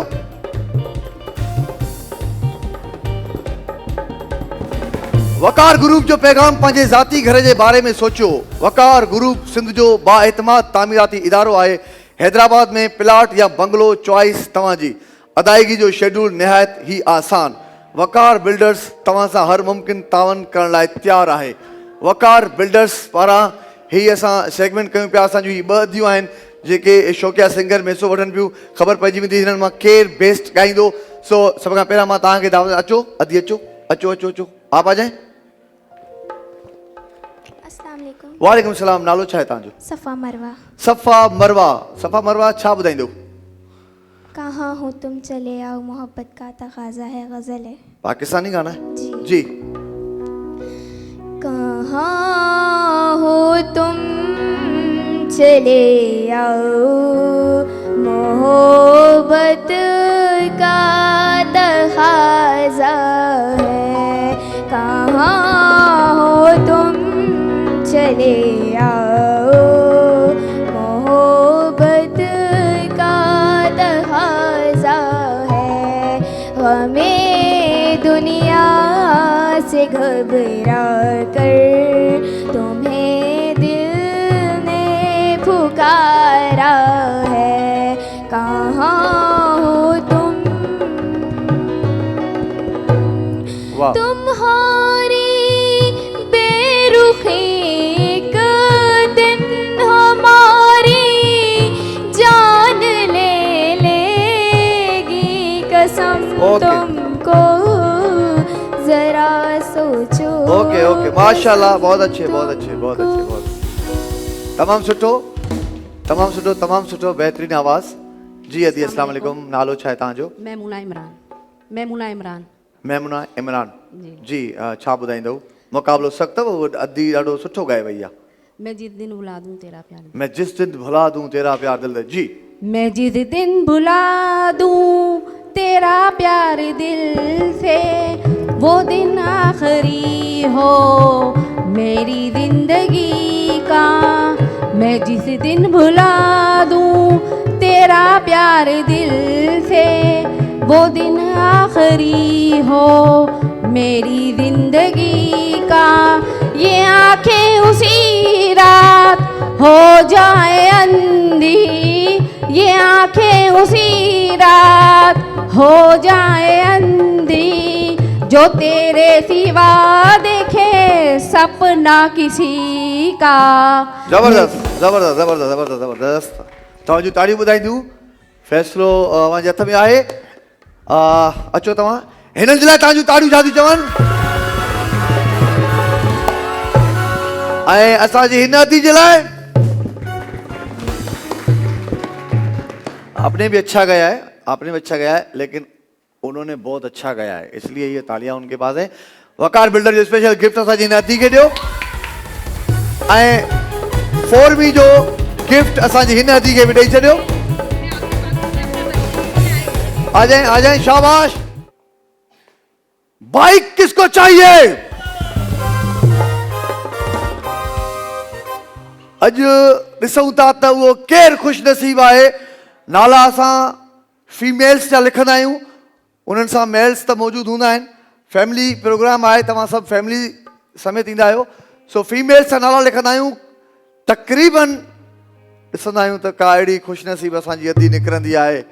वकार ग्रुप जो पैगाम पंहिंजे ज़ाती घर जे बारे में सोचियो। वकार ग्रुप सिंध जो बाएतमाद तामीराती इदारो आहे। हैदराबाद में प्लाट या बंगलो चॉइस तव्हांजी। अदायगी जो शेड्यूल निहायत ही आसान। वकार बिल्डर्स तव्हां सां हर मुमकिन तावन करण लाइ तैयार आहे। वकार बिल्डर्स पारां ही असां सेगमेंट कयूं पिया। असांजूं ही ॿ अदियूं आहिनि जेके शौक़िया सिंगर मैसो वठनि पियूं। ख़बर पइजी वेंदी हिननि मां केरु बेस्ट ॻाईंदो। सो सभ खां पहिरियां मां तव्हांखे दावत, अचो अदी, अचो अचो अचो अचो, आप आ जाए। अस्सलाम वालेकुम। वालेकुम सलाम। नालो छा आहे तव्हांजो? सफ़ा मरवा। सफ़ा मरवा। सफ़ा मरवा छा ॿुधाईंदो? कहाँ हो तुम चले आओ मोहब्बत का तकाजा है, गज़ल है। पाकिस्तानी गाना है जी जी। कहाँ हो तुम चले आओ मोहब्बत का तकाजा है। कहाँ हो तुम चले आओ मोहब्बत का तकाजा है। हमें दुनिया से घबरा कर तुम्हें दिल ने पुकारा है। कहाँ हो तुम, वाह। तुम्हारी बेरुखी एक दिन हमारी जान ले लेगी कसम। ओके। तुमको जरा सोचो। ओके ओके, माशाल्लाह, बहुत अच्छे बहुत अच्छे बहुत अच्छे बहुत अच्छे। तमाम सुठो तमाम सुठो तमाम सुठो, बेहतरीन आवाज़। जी अदी, अस्सलाम वालेकुम। नालो छा आहे तव्हांजो? मैमुना इमरान। मैमुना इमरान। मैमुना इमरान जी। छा ॿुधाईंदव? मुक़ाबलो सख़्तु अथव, अदी ॾाढो सुठो ॻाए वई आहे। मैं जिस दिन भुला दूं तेरा प्यार। मैं जिस दिन भुला दूं तेरा प्यार दिल जी। मैं जिस दिन भुला दूं तेरा प्यार दिल से, वो दिन आखिरी हो मेरी जिंदगी का। मैं जिस दिन भुला दूं तेरा प्यार दिल से, वो दिन आखिरी हो मेरी जिंदगी का। ये आंखें उसी रात हो जाए अंधी, ये आंखें उसी रात हो जाए अंधी, जो तेरे सिवा देखे सपना किसी का। ज़बरदस्त ज़बरदस्त ज़बरदस्त ज़बरदस्त ज़बरदस्त। तव्हांजूं ताड़ियूं ॿुधाईंदियूं। फ़ैसिलो अव्हांजे हथ में आहे। अचो तव्हां, हिननि जे लाइ तव्हांजूं ताड़ियूं छा थी चवनि। ऐं असांजी हिन अदी जे लाइ आपने भी अच्छा गाया है, आपने भी अच्छा गाया है, लेकिन उन्होंने बहुत अच्छा गाया है, इसलिए ये तालियां उनके पास है। वकार बिल्डर जो स्पेशल गिफ्ट असांजी हिन अदी खे ॾियो। ऐं 4V जो गिफ्ट असांजी हिन अदी खे बि ॾेई छॾियो। आ जाए शाबाश। बाइक किसको चाहिए? अॼु ॾिसूं था त उहो केरु ख़ुशि नसीब आहे। नाला असां फीमेल्स जा लिखंदा आहियूं, उन्हनि सां मेल्स त मौजूदु हूंदा आहिनि। फैमिली प्रोग्राम आहे, तव्हां सभु फैमिली समेत ईंदा आहियो। सो फीमेल्स जा नाला लिखंदा आहियूं। तक़रीबन ॾिसंदा आहियूं त का अहिड़ी ख़ुशनसीब असांजी अदी निकिरंदी आहे।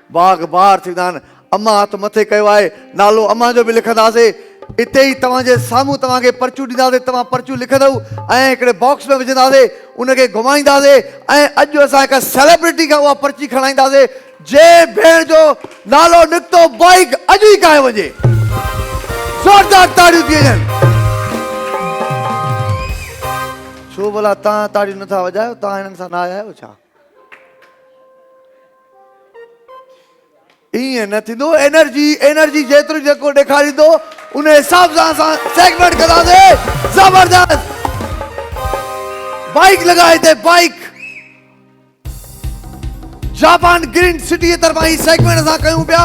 बाग बार थींदा आहिनि। अम्मा हथ मथे कयो आहे, नालो अम्मा जो बि लिखंदासीं। इते ई तव्हांजे साम्हूं तव्हांखे पर्चियूं ॾींदासीं, तव्हां पर्चियूं लिखंदव ऐं हिकिड़े बॉक्स में विझंदासीं, उनखे घुमाईंदासीं ऐं अॼु असां हिकु सेलिब्रिटी खां उहा पर्ची खणाईंदासीं। जे भेण जो नालो निकितो बाइक अॼु ई काए वञे। ज़ोरदार ताड़ियूं थी वञनि। छो भला तव्हां ताड़ियूं नथा वॼायो? तव्हां हिननि सां न आया आहियो छा? ईअं न थींदो। एनर्जी जेतिरो जेको ॾेखारींदो उन हिसाब सां असां सेगमेंट कंदासीं। ज़बरदस्त। बाइक लॻा हिते, बाइक। जापान ग्रीन सिटी जे तरफ़ां ही सेगमेंट असां कयूं पिया।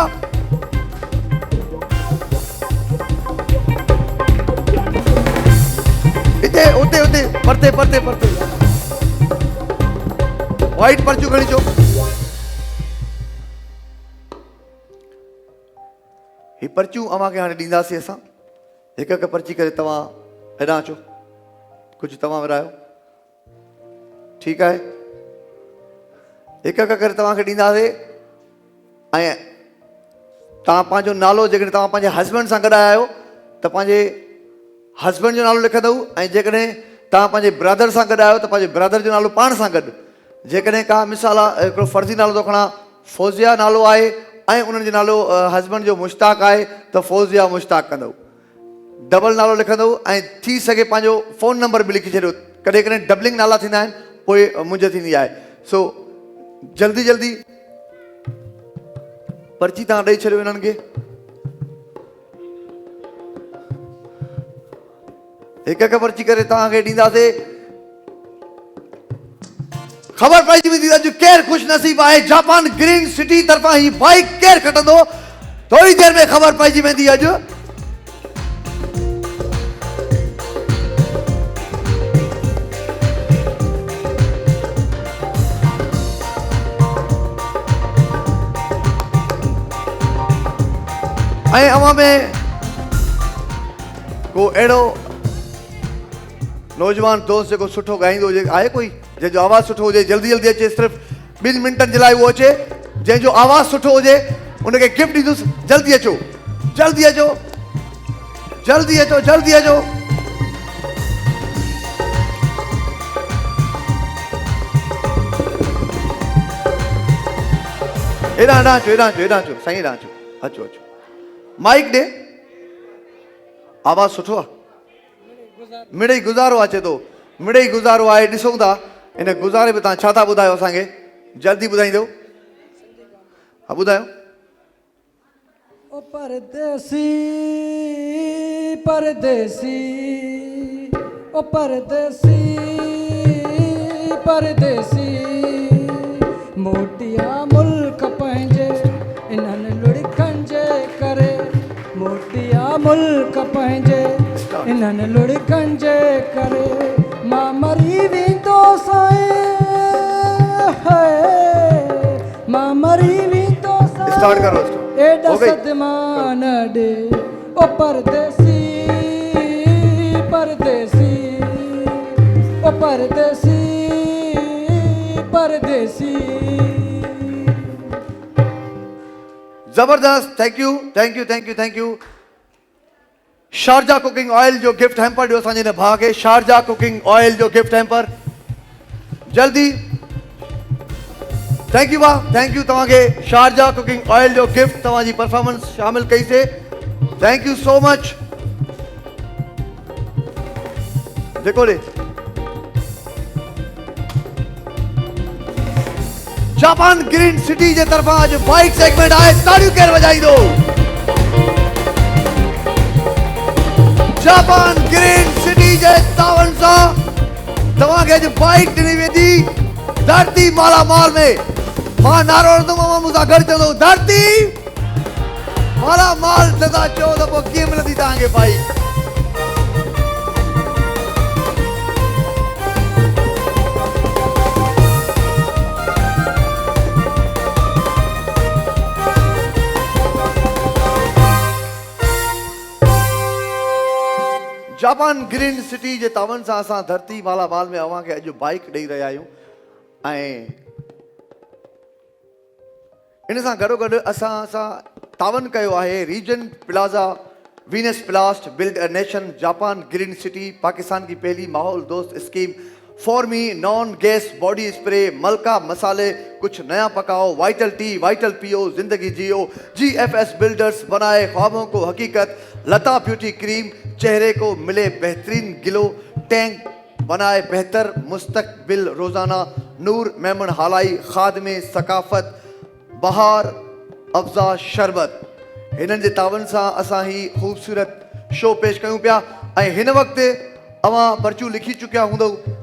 हिते उते उते परते परते परते वाइट पर्चियूं खणी अचो। ही पर्चियूं अव्हांखे हाणे ॾींदासीं असां। हिकु हिकु पर्ची करे तव्हां हेॾां अचो, कुझु तव्हां विरायो, ठीकु आहे। हिकु हिकु करे तव्हांखे ॾींदासीं ऐं तव्हां पंहिंजो नालो जेकॾहिं तव्हां पंहिंजे हस्बैंड सां गॾु आया आहियो त पंहिंजे हस्बैंड जो नालो लिखंदव, ऐं जेकॾहिं तव्हां पंहिंजे ब्रदर सां गॾु आहियो त पंहिंजे ब्रदर जो नालो पाण सां गॾु। जेकॾहिं का मिसाल आहे, हिकिड़ो फर्ज़ी नालो थो खणा, फौज़िया नालो आहे ऐं उन्हनि जो नालो हस्बैंड जो मुश्ताक आहे त फौज़िया मुश्ताक कंदव। डबल नालो लिखंदव ऐं थी सघे पंहिंजो फ़ोन नंबर बि लिखी छॾियो, कॾहिं कॾहिं डबलिंग नाला थींदा आहिनि, पोइ मुंझ थींदी आहे। सो जल्दी जल्दी पर्ची तव्हां ॾेई छॾियो हिननि खे। हिकु हिकु पर्ची करे तव्हांखे ॾींदासीं। ख़बर पइजी वेंदी अॼु केरु ख़ुशि नसीब आहे। जापान ग्रीन सिटी तरफ़ां ही बाइक केरु खटंदो, थोरी देरि में ख़बर पइजी वेंदी अॼु। ऐं अवां में को अहिड़ो नौजवान दोस्त जेको सुठो ॻाईंदो हुजे, आहे कोई जंहिंजो आवाज़ सुठो हुजे, जल्दी जल्दी अचे, सिर्फ़ु 2 मिंटनि जे लाइ उहो अचे, जंहिंजो आवाज़ सुठो हुजे उनखे गिफ्ट ॾींदुसि। जल्दी अचो, जल्दी अचो, जल्दी अचो, जल्दी अचो। हेॾां हेॾां अचो, हेॾां अचो, हेॾां अचो, साईं हेॾां अचो, अचो अचो। माइक ॾे, आवाज़ सुठो आहे। मिड़ई गुज़ारो अचे थो, मिड़ई गुज़ारो आहे, ॾिसूं था इन गुज़ारे में तव्हां छा था ॿुधायो असांखे, जल्दी ॿुधाईंदो। हा ॿुधायो। ओ परदेसी परदेसी ओ परदेसी परदेसी मोटिया मुल्क पंहिंजे इन्हनि लुड़िकनि जे करे, मोटिया मुल्क पंहिंजे इन्हनि लुड़िकनि जे करे, मां मरी वेंदो साईं, मां मरी वेंदो स्टार्ट करो, एॾा सदमा न ॾे ओ परदेसी परदेसी ओ परदेसी परदेसी। जबरदस्त, thank you, thank you, thank you, thank you. Sharjah cooking oil जो गिफ्ट हैम्पर ॾियो असांजे हिन भाउ खे। शारजा कुकिंग ऑयल जो गिफ्ट हैम्पर जल्दी। थैंक यू भाउ, थैंक यू तव्हांखे। शारजा कुकिंग ऑयल जो गिफ्ट तव्हांजी परफॉर्मेंस शामिल कईसीं, थैंक यू सो मच। जेको ॾे जापान ग्रीन सिटी जे तरफ़ां अॼु बाइक सेगमेंट आहे, ताड़ियूं केरु वॼाईंदो। जापान ग्रीन सिटी जे तावन सां तव्हांखे अॼु बाइक ॾिनी वेंदी धरती मालामाल में। मां नारो हणंदुमि, मां मूंसां गॾु चवंदो धरती मालामाल। नथा चओ त पोइ कीअं मिलंदी तव्हांखे बाइक। जापान ग्रीन सिटी जे तावन सां असां धरती मालामाल में अव्हांखे अॼु बाइक ॾेई रहिया आहियूं। ऐं इन सां गॾोगॾु असां तावन कयो आहे रीजन प्लाज़ा वीनस प्लास्ट build a nation. Japan green city Pakistan की पहली माहौल दोस्त scheme. For me non gas body spray, मलका मसाले, कुछ नया पकाओ, वाइटल टी, वाइटल पियो, जिंदगी जियो। GFS बिल्डर्स, बनाए ख्वाबों को हकीकत। लता ब्यूटी क्रीम, चेहरे को मिले बेहतरीन गिलो। टैंक, बनाए बेहतर मुस्तकबिल रोज़ाना। नूर मेमन हालाई, खादमे सकाफ़त, बहार अफ़ज़ा शरबत। हिननि जे तावन सां असां ही ख़ूबसूरत शो पेश कयूं पिया। ऐं हिन वक़्तु अवां पर्चियूं लिखी चुकिया हूंदव।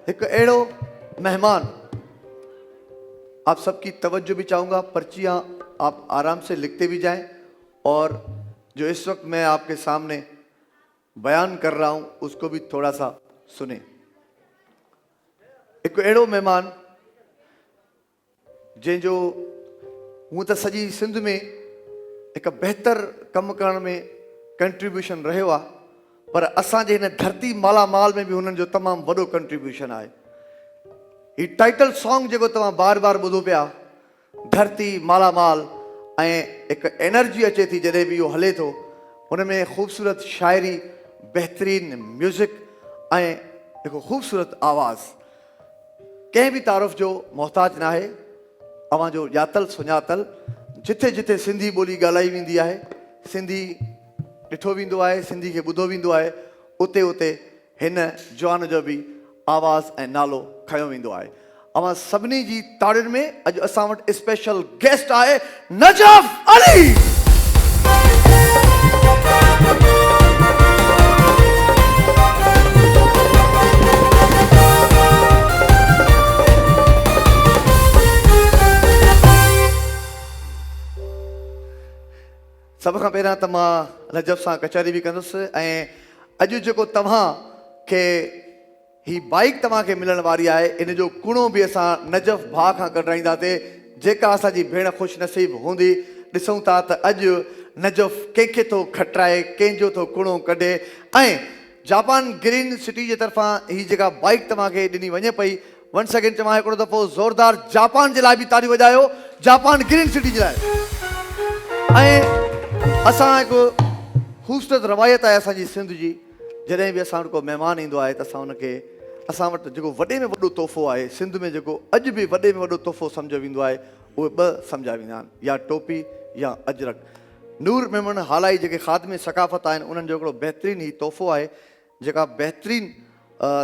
एक अड़ो मेहमान, आप सबकी तवज्जो भी चाहूँगा, पर्चियाँ आप आराम से लिखते भी जाएं और जो इस वक्त मैं आपके सामने बयान कर रहा हूँ उसको भी थोड़ा सा सुने। एक अड़ो मेहमान जंहिंजो हूँ तो सजी सिंध में एक बेहतर कम करण में कंट्रीब्यूशन रहियो आहे, पर असांजे हिन धरती मालामाल में बि हुननि जो तमामु वॾो कंट्रीब्यूशन आहे। ही टाइटल सॉन्ग जेको तव्हां बार बार ॿुधो पिया, धरती मालामाल, ऐं हिकु एनर्जी अचे थी जॾहिं बि इहो हले थो। हुन में ख़ूबसूरत शाइरी, बहितरीन म्यूज़िक ऐं हिकु ख़ूबसूरत आवाज़। कंहिं बि तारुफ़ जो मोहताज न आहे। अवां जो ॼातल सुञातल, जिथे जिथे सिंधी ॿोली ॻाल्हाई वेंदी आहे, सिंधी ॾिठो वेंदो आहे, सिंधी खे ॿुधो वेंदो आहे, उते उते हिन जवान जो बि आवाज़ ऐं नालो खयो वेंदो आहे। अवां सभिनी जी ताड़ियुनि में अॼु असां वटि स्पेशल गेस्ट आहे नजफ अली। सभ खां पहिरियां त मां नजफ सां कचहरी बि कंदुसि ऐं अॼु जेको तव्हांखे ही बाइक तव्हांखे मिलण वारी आहे, इन जो कुणो बि असां नजफ भाउ खां कढाईंदासीं। जेका असांजी भेण ख़ुशि नसीब हूंदी, ॾिसूं था त अॼु नजफ कंहिंखे थो खटराए, कंहिंजो थो कुणो कढे। ऐं जापान ग्रीन सिटी जे तरफ़ां ही जेका बाइक तव्हांखे ॾिनी वञे पई, वन सेकेंड चवां हिकिड़ो दफ़ो ज़ोरदार जापान जे लाइ बि ताड़ी वॼायो, जापान ग्रीन सिटी जे लाइ। ऐं असां हिकु ख़ूबसूरत रवायत आहे असांजी सिंध जी, जॾहिं बि असां वटि को महिमान ईंदो आहे त असां हुनखे असां वटि जेको वॾे में वॾो तोहफ़ो आहे, सिंध में जेको अॼु बि वॾे में वॾो तोहफ़ो सम्झो वेंदो आहे, उहे ॿ सम्झा वेंदा आहिनि, या टोपी या अजरक। नूर मेमन हालाई जेके ख़ादमे सक़ाफ़त आहिनि, उन्हनि जो हिकिड़ो बहितरीनु ही तोहफ़ो आहे, जेका बहितरीनु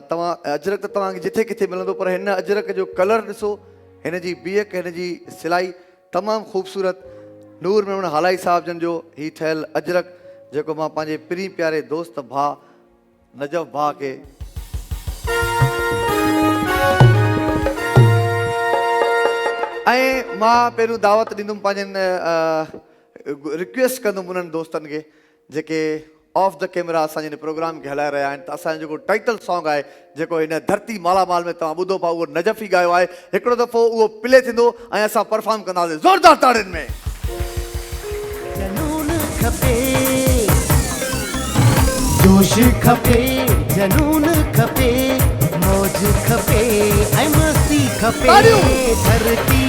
तव्हां अजरक त तव्हांखे जिथे किथे मिलंदो, पर हिन अजरक जो कलर ॾिसो, हिन जी बीहक, हिन जी सिलाई तमामु ख़ूबसूरत। नूर मेमन हालाई साहिब जन जो ही ठहियल अजरक, जेको मां पंहिंजे प्री प्यारे दोस्त भाउ नजफ भाउ खे ऐं मां पहिरियों दावत ॾींदुमि पंहिंजनि रिक्वेस्ट कंदुमि उन्हनि दोस्तनि खे जेके ऑफ द कैमरा असांजे हिन प्रोग्राम खे हलाए रहिया आहिनि, त असांजो जेको टाइटल सॉन्ग आहे, जेको हिन धरती मालामाल में तव्हां ॿुधो पिया, उहो नजफ ई ॻायो आहे। हिकिड़ो दफ़ो उहो प्ले थींदो ऐं असां परफॉर्म कंदासीं ज़ोरदार ताड़ियुनि में। खपे जोश खपे, जनून खपे, मौज खपे, ऐं मस्ती खपे। धरती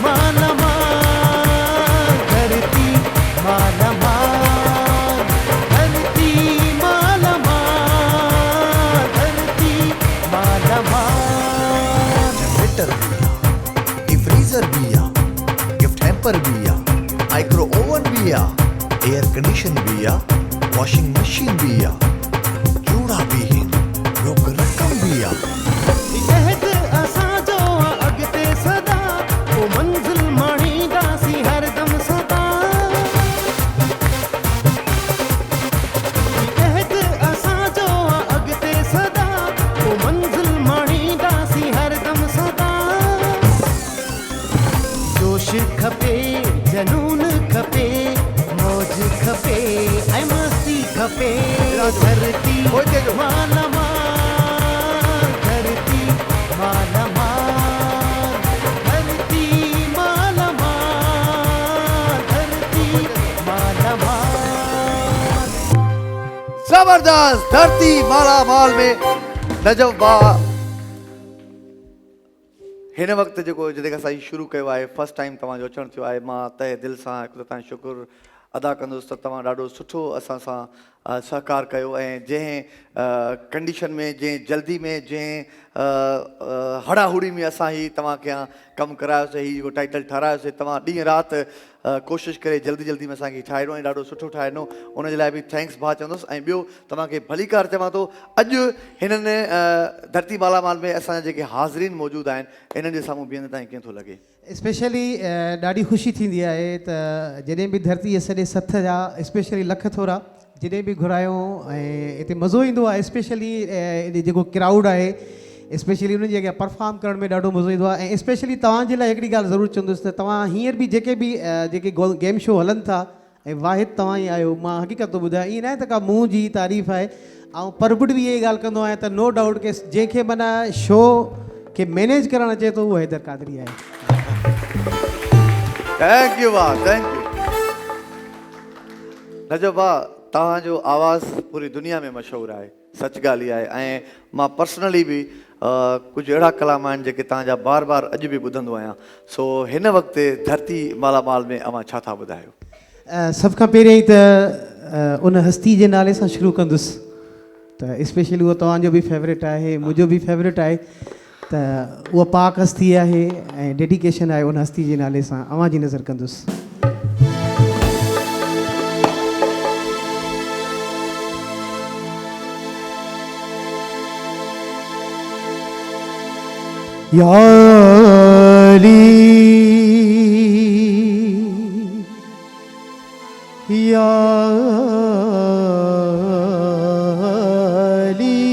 मालामाल, धरती मालामाल, धरती मालामाल, धरती मालामाल। जनरेटर भी आ, डीप फ्रीजर भी आ, गिफ्ट हैम्पर भी आ, माइक्रो ओवन भी आ, एयर कंडीशन भी आ, वॉशिंग मशीन भी आ, चूड़ा भी हिन, रोक रकम भी आ। इहद असांजो अॻिते सदा, पोइ मंज़िल माणींदासीं हरदम सदा। इहद असांजो अॻिते सदा, पोइ मंज़िल माणींदासीं हरदम सदा। जोश खपे, जनून खपे, मौज खपे, ऐं मस्ती खपे। धरती मालामाल, धरती मालामाल, धरती मालामाल, धरती मालामाल। जबरदस्त धरती मालामाल में नजफ भाउ हिन वक़्तु जेको जॾहिं खां असां शुरू कयो आहे, फस्ट टाइम तव्हांजो अचणु थियो आहे, मां तहे दिलि सां हिकु तव्हां शुकुरु अदा कंदुसि त तव्हां ॾाढो सुठो असां सां सहकार कयो। ऐं जंहिं कंडीशन में, जंहिं जल्दी में, जंहिं हड़ाहुड़ी में असां ही तव्हांखे कमु करायोसीं, हीउ जेको टाइटल ठारायोसीं, तव्हां ॾींहुं राति कोशिशि करे जल्दी जल्दी में असांखे ठाहे ॾिनो ऐं ॾाढो सुठो ठाहे ॾिनो, उनजे लाइ बि थैंक्स भाउ चवंदुसि। ऐं ॿियो तव्हांखे भलीकार चवां थो, अॼु हिननि धरती मालामाल में असांजा जेके हाज़रीन मौजूदु आहिनि, इन्हनि जे साम्हूं बीहंदे तव्हांखे कीअं थो लॻे? स्पेशली ॾाढी ख़ुशी थींदी आहे त जॾहिं बि धरती सॼे सथ जा स्पेशली लख थोरा जॾहिं बि घुरायूं ऐं हिते मज़ो ईंदो आहे। स्पेशली जेको क्राउड आहे, स्पेशली उन्हनि जे अॻियां परफॉर्म करण में ॾाढो मज़ो ईंदो आहे। ऐं स्पेशली तव्हांजे लाइ हिकिड़ी ॻाल्हि ज़रूरु चवंदुसि त तव्हां हींअर बि जेके गेम शो हलनि था, ऐं वाहिद तव्हां ई आहियो, मां हक़ीक़त थो ॿुधायां, ईअं न आहे त का मुंहुं जी तारीफ़ आहे। ऐं परबुड बि इहा ॻाल्हि कंदो आहियां त नो डाउट के जंहिंखे माना शो खे मैनेज करणु अचे थो, उहो हैदर क़ादरी आहे। थैंक यू भाउ, थैंक यू। नजफ भाउ, तव्हांजो आवाज़ पूरी दुनिया में मशहूरु आहे, सच ॻाल्हि इहा आहे। ऐं मां पर्सनली बि कुझु अहिड़ा कलाम आहिनि जेके तव्हांजा बार बार अॼु बि ॿुधंदो आहियां। सो हिन वक़्तु धरती मालामाल में अवां छा था ॿुधायो? सभ खां पहिरियों ई त उन हस्ती जे नाले सां शुरू कंदुसि त स्पेशली उहो तव्हांजो बि फेवरेट आहे, मुंहिंजो बि फेवरेट आहे। त उहा पाक हस्ती आहे ऐं डेडिकेशन आहे उन हस्ती जे नाले सां अवां जी नज़र कंदुसि। या अली या अली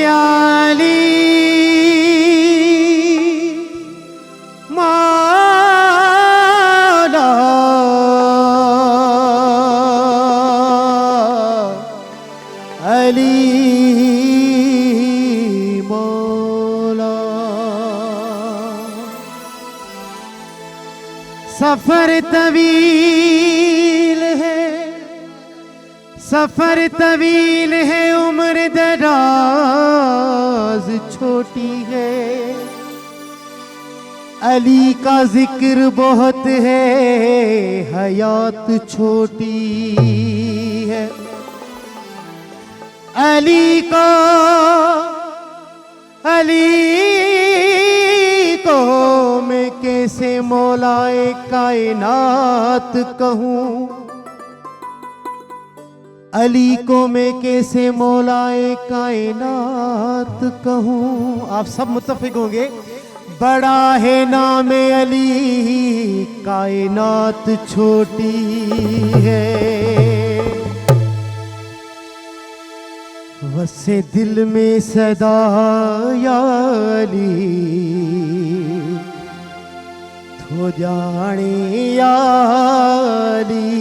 या अली मौला अली सफर तवील है, सफर तवील है, उम्र दराज छोटी है। अली का जिक्र बहुत है, हयात छोटी है। अली को मैं कैसे मौलाए कायनात कहूँ, अली को मैं कैसे मौलाए कायनात कहूँ। आप सब मुत्तफिक होंगे, बड़ा है नाम अली, कायनात छोटी है। वसे दिल में सदा या अली, तो जाने या अली।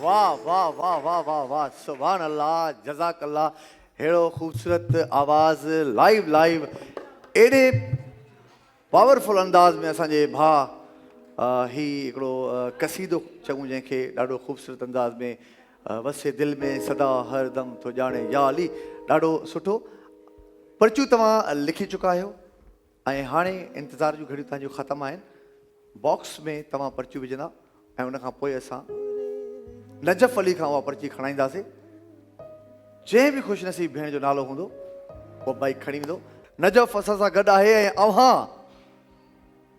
वाह वाह वाह वाह वाह वाह, सुभान अल्लाह, जज़ाक अल्लाह। अहिड़ो ख़ूबसूरत आवाज़ लाइव लाइव एॾे पावरफुल अंदाज़ में असांजे भाउ ही हिकिड़ो कसीदो चऊं जंहिंखे, ॾाढो ख़ूबसूरत अंदाज़ में वसे दिल में सदा हरदम तो ॼाणे या अली। ॾाढो सुठो। पर्चियूं तव्हां लिखी चुका आहियो ऐं हाणे इंतज़ार जूं घड़ियूं तव्हांजूं ख़तमु आहिनि। बॉक्स में तव्हां पर्चियूं विझंदा ऐं उनखां पोइ असां नजफ़ अली खां उहा पर्ची खणाईंदासीं। जंहिं बि ख़ुशनसीब भेण जो नालो हूंदो उहो बाइक खणी वेंदो। नजफ़ असां सां गॾु आहे ऐं अव्हां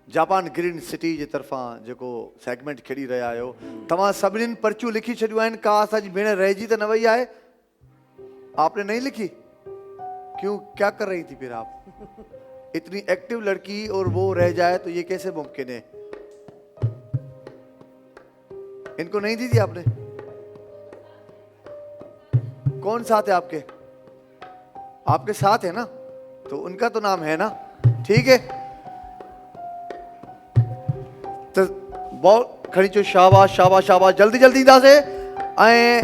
जापान ग्रीन सिटी जे तरफ़ां जेको सेगमेंट खेॾी रहिया आहियो, तव्हां सभिनीनि पर्चियूं लिखी छॾियूं आहिनि। का असांजी भेण रहिजी त न वई आहे? आपने नहीं लिखी? क्यों, क्या कर रही थी फिर आप? इतनी एक्टिव लड़की और वो रह जाए तो ये कैसे मुमकिन है? इनको नहीं दी थी आपने? कौन साथ है आपके? आपके साथ है ना, तो उनका तो नाम है ना, ठीक है। तो बॉल खड़ी चो, शाबाश शाबाश शाबाश, जल्दी जल्दी ईंदासीं। ऐं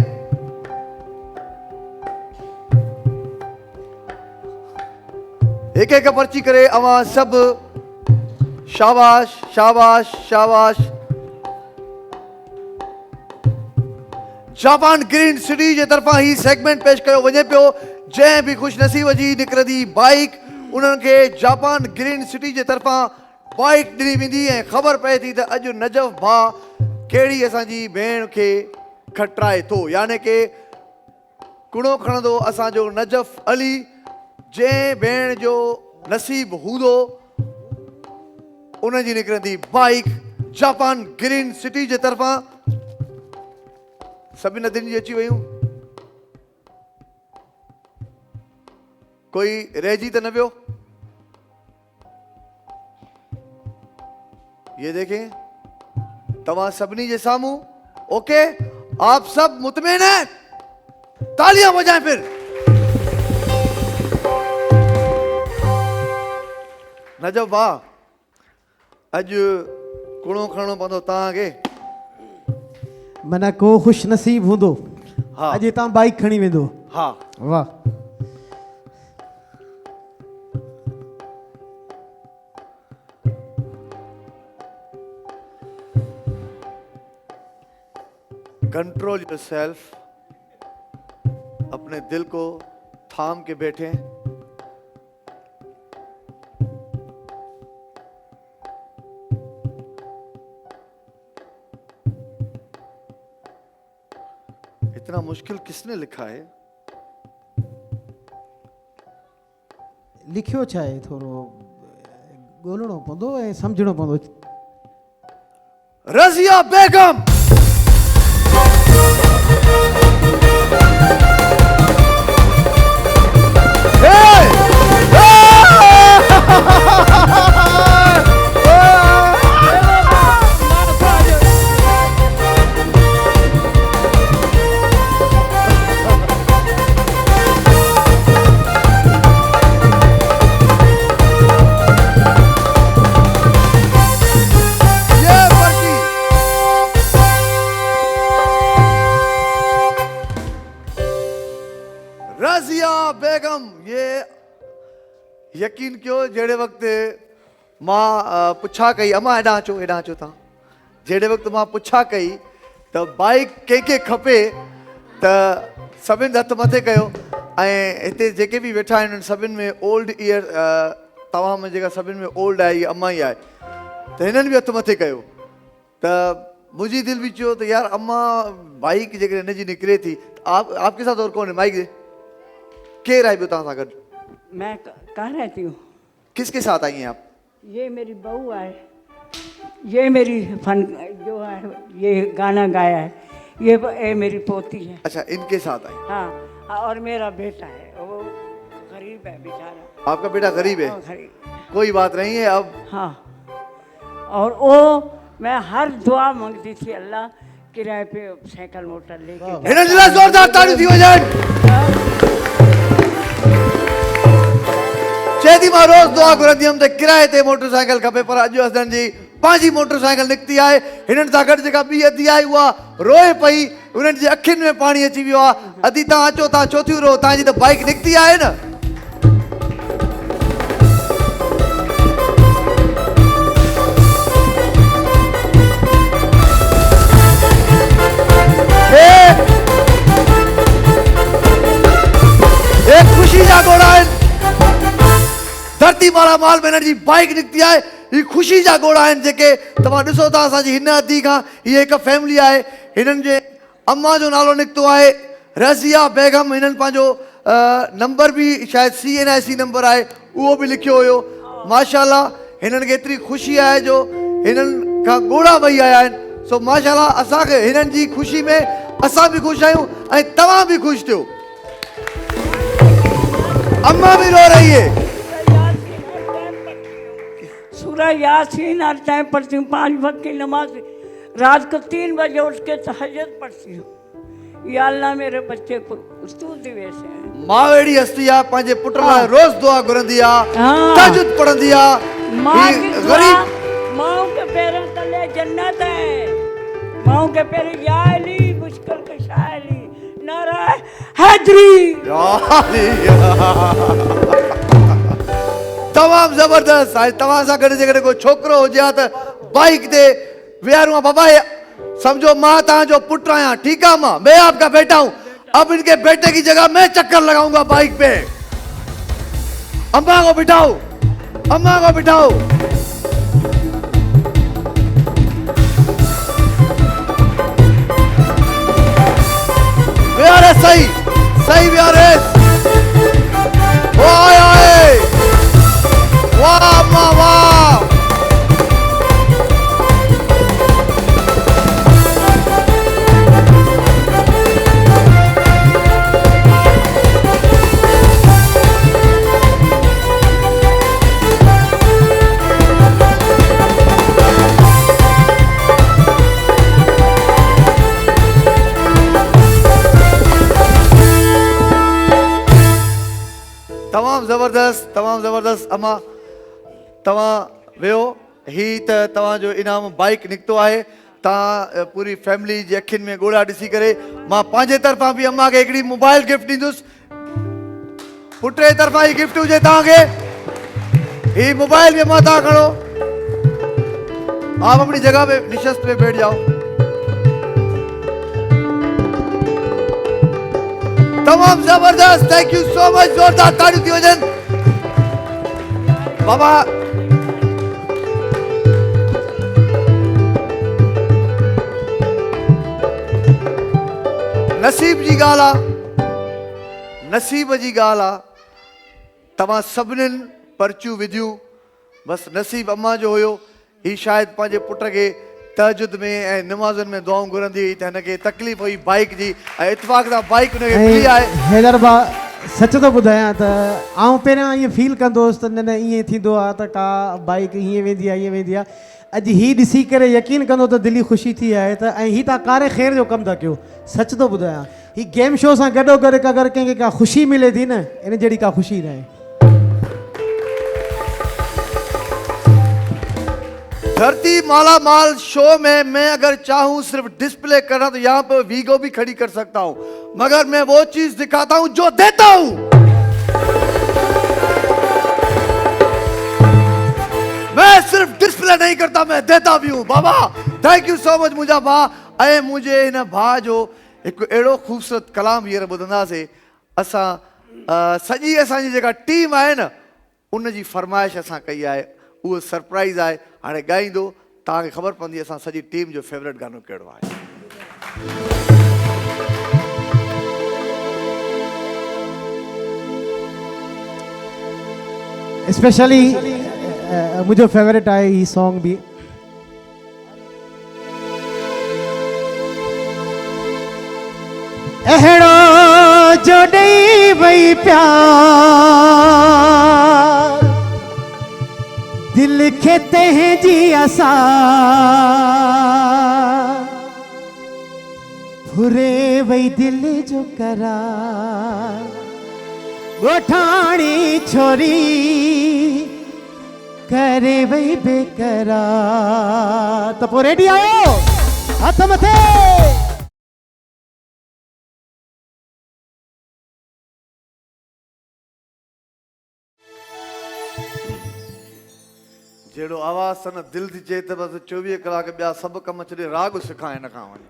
हिकु हिकु पर्ची करे अवां सभु शाबाश शाबाश शाबाश। जापान ग्रीन सिटी जे तरफ़ां ही सेगमेंट पेश कयो वञे पियो। जंहिं बि ख़ुशनसीब जी निकिरंदी बाइक, उन्हनि खे जापान ग्रीन सिटी जे तरफ़ां बाइक ॾिनी वेंदी ऐं ख़बर पए थी त अॼु नजफ़ भाउ कहिड़ी असांजी भेण खे खटराए थो, यानी कि कुड़ो खणंदो असांजो नजफ़ अली। जंहिं भेण जो नसीब हूंदो उन जी निकिरंदी बाइक जापान ग्रीन सिटी जे तरफ़ां। सभी नदियुनि जी अची वयूं? कोई रहिजी त न वियो? ये देखें, तव्हां सभिनी जे साम्हूं। ओके, आप सब मुतमईन हैं? तालियां बजाएं फिर। नजफ़ भाउ, अॼु कुणो खणणो पवंदो तव्हांखे। माना को ख़ुशि नसीब हूंदो हा अॼु तव्हां बाइक खणी वेंदो। हा वाह। कंट्रोल योरसेल्फ, अपने दिल को थाम के बैठे। इतना मुश्किल किसने लिखा है? लिखियो छा आहे थोरो ॻोल्हणो पवंदो ऐं सम्झणो पवंदो। रज़िया बेगम। रज़िया बेगम, ये यकीन कयो जहिड़े वक़्तु मां पुछा कई अम्मा हेॾां अचो तव्हां, जहिड़े वक़्तु मां पुछा कई त बाइक कंहिंखे खपे त सभिनि हथ मथे कयो ऐं हिते जेके बि वेठा आहिनि सभिनि में ओल्ड ईयर तव्हां में जेका सभिनि में ओल्ड आहे इहा अम्मा ई आहे त हिननि बि हथ मथे कयो त मुंहिंजी दिलि बि चयो त यार अम्मा बाइक जेकॾहिं हिनजी निकिरे थी आपके साथ और कौन है माइक दे केर आहे ॿियो तव्हां सां गॾु? मैं कहाँ रहती हूँ? किसके साथ आई हैं आप? ये मेरी बहू है, ये मेरी फन जो है ये गाना गाया है, ये मेरी पोती है। अच्छा इनके साथ आई। हाँ और मेरा बेटा है वो गरीब है बेचारा। आपका बेटा गरीब है? गरीब। कोई बात नहीं है अब। हाँ और वो मैं हर दुआ मांगती थी अल्लाह किराए पे साइकिल मोटर लेके। जोरदार ताली थी वजह चेदी मां रोज़ दुआ घुरंदी हुअमि त किराए ते मोटरसाइकिल खपे पर अॼु हसननि जी पंहिंजी मोटरसाइकिल निकिती आहे। हिननि सां गॾु जेका ॿी अधी आहे उहा रोए पई, उन्हनि जी अखियुनि में पाणी अची वियो आहे। अदी तव्हां अचो, तव्हां छो थियूं रो? तव्हांजी त बाइक निकिती आहे न। खुशी जा गोड़ा आहिनि, धरती माला माल में हिननि जी बाइक निकिती आहे। ही खुशी जा गोड़ा आहिनि जेके तव्हां ॾिसो था। असांजी हिन अदी खां हीअ हिकु फैमिली आहे। हिननि जे अम्मा जो नालो निकितो आहे रज़िया बेगम। हिननि पंहिंजो नंबर बि शायदि CNIC नंबर आहे उहो बि लिखियो हुयो। माशाल्लाह हिननि खे एतिरी ख़ुशी आहे जो हिननि खां गोड़ा वेई आया आहिनि। सो माशाल्लाह असांखे हिननि जी ख़ुशी में असां बि ख़ुशि आहियूं ऐं तव्हां बि ख़ुशि थियो। अम्मा भी रो रही है। सूरह यासीन हर टाइम पढ़ती हूँ, 5 वक्त की नमाज रात को 3 बजे उठ के तहज्जुद पढ़ती हूँ। या अल्लाह मेरे बच्चे को स्तुति वैसे हैं। मां वेड़ी हस्ती आ पंहिंजे पुट लाइ रोज़ दुआ घुरंदी आ, तहज्जुद पढ़ंदी आ। मां की गरीब मां के पैरों तले जन्नत है। मां के पैर या अली मुश्किल कशा अली नारा हैदरी। तमाम जबरदस्त आहे। तव्हां सां गॾु जेकॾहिं कोई छोकिरो हुजे हा त बाइक ते विहारूं हा। बाबा समझो मां तव्हांजो पुट आहियां, ठीक है मां, मैं आपका बेटा हूं। अब इनके बेटे की जगह मैं चक्कर लगाऊंगा बाइक पे। अम्मा को बिठाओ, अम्मा को बिठाओ। बिहार है सही, सही बिहार है। वाह वाह अम्मा वाह। तमाम ज़बरदस्त अम्मा। तव्हां वियो ही त तव्हांजो इनाम बाइक निकितो आहे। तव्हां पूरी फैमिली जे अखियुनि में ॻोढ़ा ॾिसी करे मां पंहिंजे तरफ़ां बि अम्मा खे हिकिड़ी मोबाइल गिफ्ट ॾींदुसि। पुट जे तरफ़ां ही गिफ्ट हुजे तव्हांखे। ही मोबाइल भी अम्मा तव्हां खणो। आप अपनी जगह पे निशस्त पे बैठ जाओ। तमाम जबरदस्त, थैंक यू सो मच। जोरदार तालियों थी वजन बाबा। नसीब जी ॻाल्हि आहे, नसीब जी ॻाल्हि आहे। तव्हां सभिनीनि पर्चियूं विधियूं, बसि नसीब अम्मा जो हुयो। ही शायदि पंहिंजे पुट खे तहजुद में ऐं नमाज़ुनि में दुआऊं घुरंदी हुई त हिनखे तकलीफ़ हुई बाइक जी, ऐं इतफ़ाक़ सां बाइक हुनखे मिली आहे। हैदर बा सच थो ॿुधायां त आउं पहिरियां ईअं फील कंदो हुउसि त न ईअं थींदो आहे त का बाइक हीअं वेंदी आहे हीअं वेंदी आहे। अॼु ही ॾिसी करे यकीन कंदो त दिली ख़ुशी थी आहे त ऐं ही तव्हां कारे ख़ैर जो कमु था कयो। सच थो ॿुधायां, ही गेम शो सां गॾो गॾु अगरि कंहिंखे का ख़ुशी मिले थी न, इन जहिड़ी का ख़ुशी न आहे। धरती माला माल शो में मैं अगर चाहूं सिर्फ डिस्प्ले करना तो यहाँ पे वीगो भी खड़ी कर सकता हूं, मगर मैं वो चीज दिखाता हूं जो देता हूं। मैं सिर्फ डिस्प्ले नहीं करता, मैं देता भी हूं। बाबा थैंक यू सो मच मुंहिंजा भाउ। ऐं मुंहिंजे हिन भाउ जो हिकु अहिड़ो ख़ूबसूरत कलाम हींअर ॿुधंदासीं। असां सॼी असांजी जेका टीम आहे न, उन जी फरमाइश असां कई आहे। उहो सरप्राइज़ आहे। हाणे ॻाईंदो, तव्हांखे ख़बर पवंदी असां सॼी टीम जो फेवरेट गानो कहिड़ो आहे। स्पेशली मुंहिंजो फेवरेट आहे ही सॉन्ग बि। अहिड़ो जो ॾेई वई प्यार दिल खे तंहिंजी असां फुरे वई दिल जो करार। ॻोठाणी छोरी करे वई बेकरार। त पोइ रेडी आयो, हथ मथे। जहिड़ो आवाज़ सां न दिलि थी चए त बसि 24 कलाक ॿिया सभु कम छॾे राग सिखां हिन खां वञी।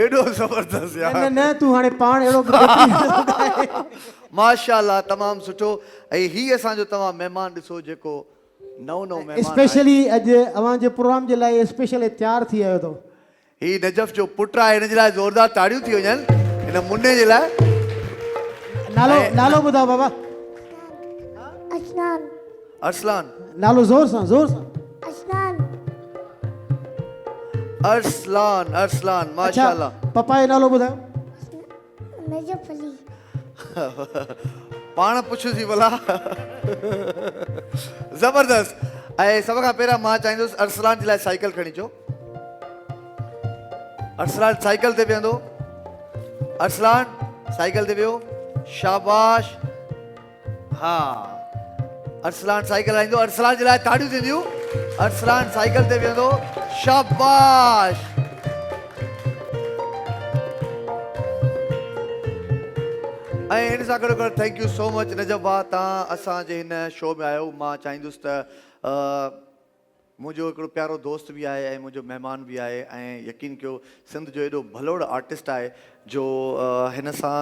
एॾो ज़बरदस्त यार। न तूं हाणे पाण अहिड़ो माशाअल्लाह, तमामु सुठो। ऐं ही असांजो तव्हां महिमान ॾिसो जेको नओं महिमान। स्पेशली अॼु अवां जे प्रोग्राम जे लाइ स्पेशल तयारु थी आयो अथव। ही नजफ़ जो पुटु आहे, हिन जे लाइ ज़ोरदार ताड़ियूं थी वञनि हिन मुन्ने जे लाइ। नालो ॿुधायो बाबा। अरसलान। अरसलान नालो ज़ोर सां अरसलान। अरसलान अरसलान माशाअल्लाह। पप्पा जो नालो ॿुधायो। नजफ़ अली। पाण पुछोसीं भला। ज़बरदस्त। ऐं सभ खां पहिरियां मां चाहींदुसि अरसलान जे लाइ साइकिल खणी अचो। अरसलान साइकिल ते वेहंदो। अरसलान साइकिल ते वियो। शाबाश। हा, अरसलान साइकिल हलाईंदो। अरसलान जे लाइ ताड़ियूं थींदियूं। अरसलान साइकिल ते वेहंदो। शाबाश। ऐं हिन सां गॾो गॾु thank you so much Najaf भाउ, तव्हां असांजे हिन शो में आयो। मां चाहींदुसि त मुंहिंजो हिकिड़ो प्यारो दोस्त बि आहे ऐं मुंहिंजो महिमान बि आहे। ऐं यकीन कयो सिंध जो एॾो भलोड़ आर्टिस्ट आहे जो हिन सां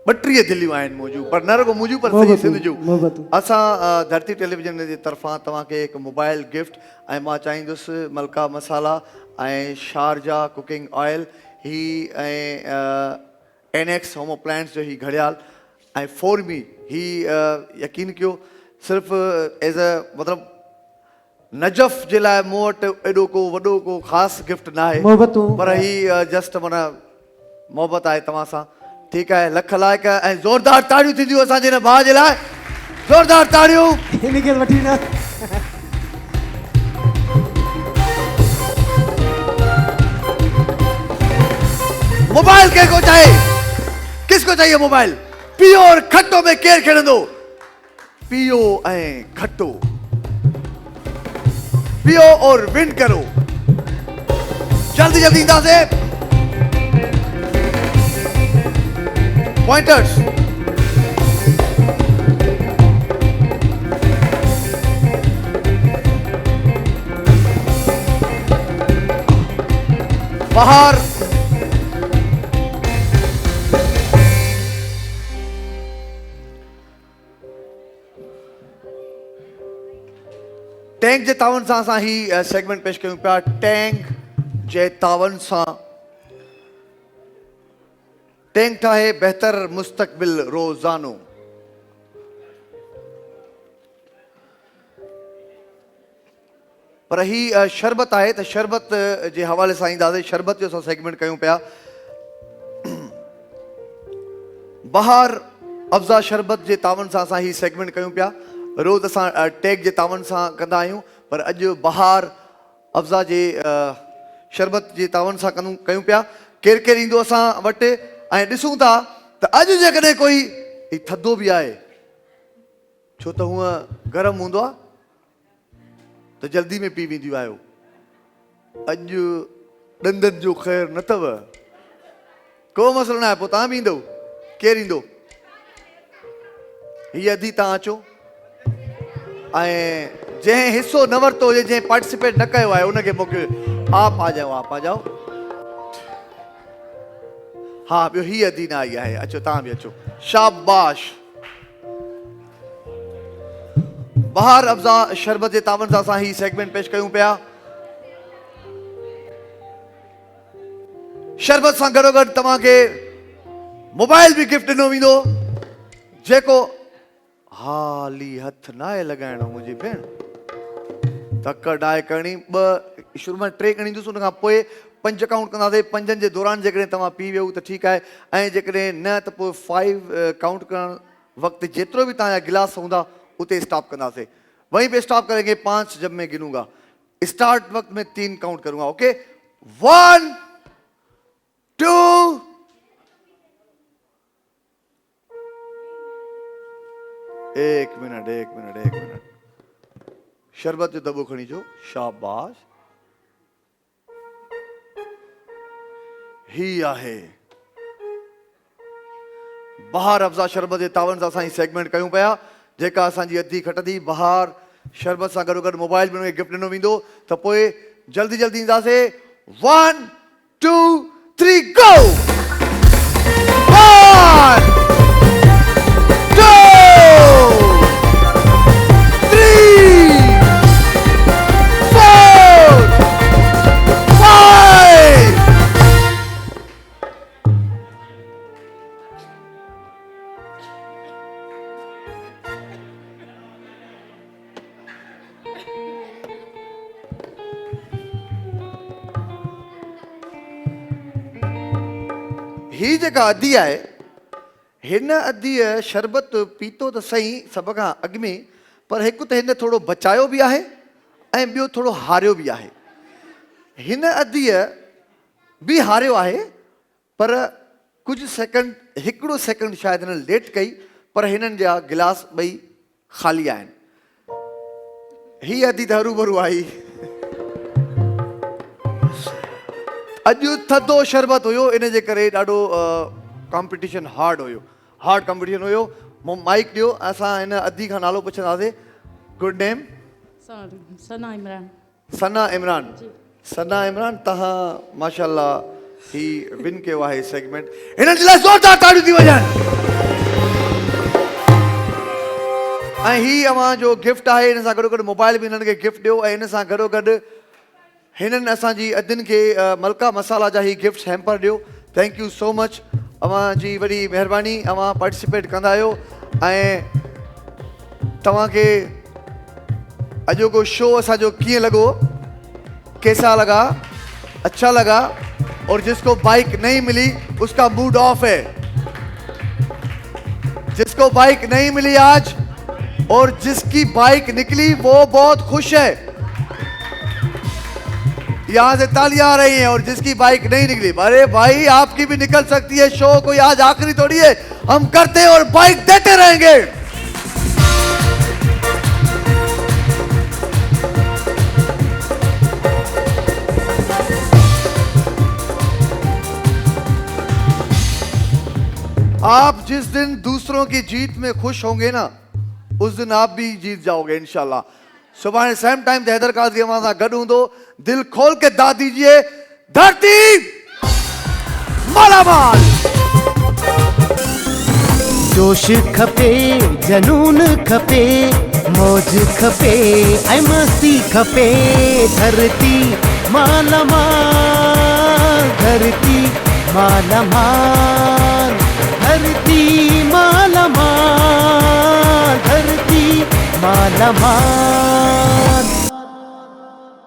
32 दिलियूं आहिनि मुंहिंजूं, पर न रुगो मुंहिंजूं पर सॼी सिंध जूं। असां धरती टेलीविजन जे तरफ़ां तव्हांखे हिकु मोबाइल गिफ्ट ऐं मां चाहींदुसि मलका मसाला ऐं शारजा कुकिंग ऑयल ही ऐं NX होम अप्लायंस जो ही घड़ियाल ऐं फोरमी ही यकीन कयो सिर्फ़ु एज़ अ मतिलबु नजफ़ जे लाइ मूं वटि एॾो को वॾो को ख़ासि गिफ्ट न आहे, पर ही जस्ट माना मोहबत आहे तव्हां सां। ठीकु आहे, लख लाइक ऐं ज़ोरदार ताड़ियूं थींदियूं असांजे हिन भाउ जे लाइ। ज़ोरदार ताड़ियूं। इनखे वठी न मोबाइल कंहिंको चाहे, किसको चाहिए मोबाइल? पियो और खट्टो में केर खेॾंदो? पियो ऐं खट्टो, पियो और विन करो। जल्दी जल्दी इंदा से पॉइंटर्स। बाहर टैंक जे तावन सां असां ही सेगमेंट पेश कयूं पिया। टैंक जे तावन सां टैंक ठाहे बहितर मुस्तक़बिल रोज़ानो। पर ही शरबत आहे त शरबत जे हवाले सां ईंदासीं। शरबत जो असां सेगमेंट कयूं पिया। बहार अफ़ज़ा शरबत जे तावन सां असां ही सेगमेंट कयूं पिया। रोज़ असां टैग जे तावन सां कंदा आहियूं, पर अॼु बहार अफ़ज़ा जे शरबत जे तावन सां कयूं पिया। केरु केरु ईंदो असां वटि ऐं ॾिसूं था त अॼु जेकॾहिं कोई थधो बि आहे, छो त हूअं गरम हूंदो आहे त जल्दी में पी वेंदियूं आहियो। अॼु ॾंदनि जो ख़ैरु न अथव, को मसलो न आहे। पोइ तव्हां बि ईंदव? केरु ईंदो? हीअ अधी तव्हां अचो। ऐं जंहिं हिसो न वरितो हुजे, जंहिं पार्टिसिपेट न कयो आहे, उनखे मोकिलियो। आप आ जाओ, आप आ जाओ। हा, ॿियो हीअ अधी न आई आहे। अचो, तव्हां बि अचो। शाबाश। बहार अफ़ज़ा शरबत जे तावन सां असां ही सेगमेंट पेश कयूं पिया। शरबत सां गॾोगॾु तव्हांखे मोबाइल बि गिफ्ट ॾिनो वेंदो, जेको हाली हथ न आहे लॻाइणो मुंहिंजी भेण। तकड़ आहे करणी। ॿ शुरू में 3 खणींदुसि, उन खां पोइ 5 काउंट कंदासीं। 5 जे दौरान जेकॾहिं तव्हां पी वियो त ठीकु आहे, ऐं जेकॾहिं न त पोइ 5 काउंट करण वक़्तु जेतिरो बि तव्हांजा गिलास हूंदा उते स्टॉप कंदासीं। वहीं पे स्टॉप करेंगे 5 जब मैं गिनूंगा। स्टार्ट वक्त में 3 काउंट करूंगा। Okay, 1 2 1 minute. शरबत जो दॿो खणी जो। शाबाश। ही आहे बहार अफ़ज़ा शरबत जे तावन सां असां ही सेगमेंट कयूं पिया, जेका असांजी अधी खटंदी। बहार शरबत सां गॾोगॾु मोबाइल में गिफ्ट ॾिनो वेंदो। त पोइ जल्दी जल्दी ईंदासीं। 1 2 3 गो। 1 2 3 4 5 ही जेका अधी आहे, हिन अधीअ शरबत पीतो त सही सभ खां अॻु में, पर हिकु त हिन थोरो बचायो बि आहे ऐं ॿियो थोरो हारियो बि आहे। हिन अधीअ बि हारियो आहे, पर कुझु सेकंड, हिकिड़ो सेकंड शायदि हिन लेट कई, पर हिननि जा गिलास ॿई ख़ाली आहिनि। ही अधी त हरू भरू आई। अॼु थधो शरबत हुयो, इन जे करे ॾाढो कॉम्पिटिशन हार्ड हुयो। हार्ड कॉम्पिटिशन हुयो। माइक ॾियो, असां हिन अधी खां नालो पुछंदासीं। Good name? सना इमरान। सना इमरान। सना इमरान, तव्हां माशाल्लाह ही विन कयो आहे सेगमेंट। हिन जे लाइ ज़ोरदार ताड़ियूं थी वञनि। ऐं ही अवां जो गिफ्ट आहे। हिन सां गॾोगॾु मोबाइल बि हिननि खे गिफ्ट ॾियो, ऐं हिन सां गॾोगॾु हिननि असांजी अदिन खे मलका मसाला जा ही गिफ्ट हैम्पर ॾियो। Thank you so much. अवां जी वॾी महिरबानी। अवां पार्टिसिपेट कंदा आहियो, ऐं तव्हांखे अॼोको शो असांजो कीअं लॻो, कैसा लगा, अच्छा लगा? और जिसको बाइक नहीं मिली उसका मूड ऑफ है। जिसको बाइक नहीं मिली आज और जिसकी बाइक निकली वो बहुत खुश है। यहां से तालियां आ रही हैं। और जिसकी बाइक नहीं निकली, अरे भाई आपकी भी निकल सकती है। शो कोई आज आखिरी थोड़ी है, हम करते और बाइक देते रहेंगे। आप जिस दिन दूसरों की जीत में खुश होंगे ना, उस दिन आप भी जीत जाओगे इंशाल्लाह। सुबह सेम टाइम ते हैदर काज़ी अमां सां गॾु हूंदो। दिल खोल के दाद दीजिए, धरती मालामाल। जोश खपे, जनून खपे, मौज खपे, ऐं मस्ती खपे। धरती मालामाल, धरती मालामाल, धरती मालामाल, धरती मालामाल।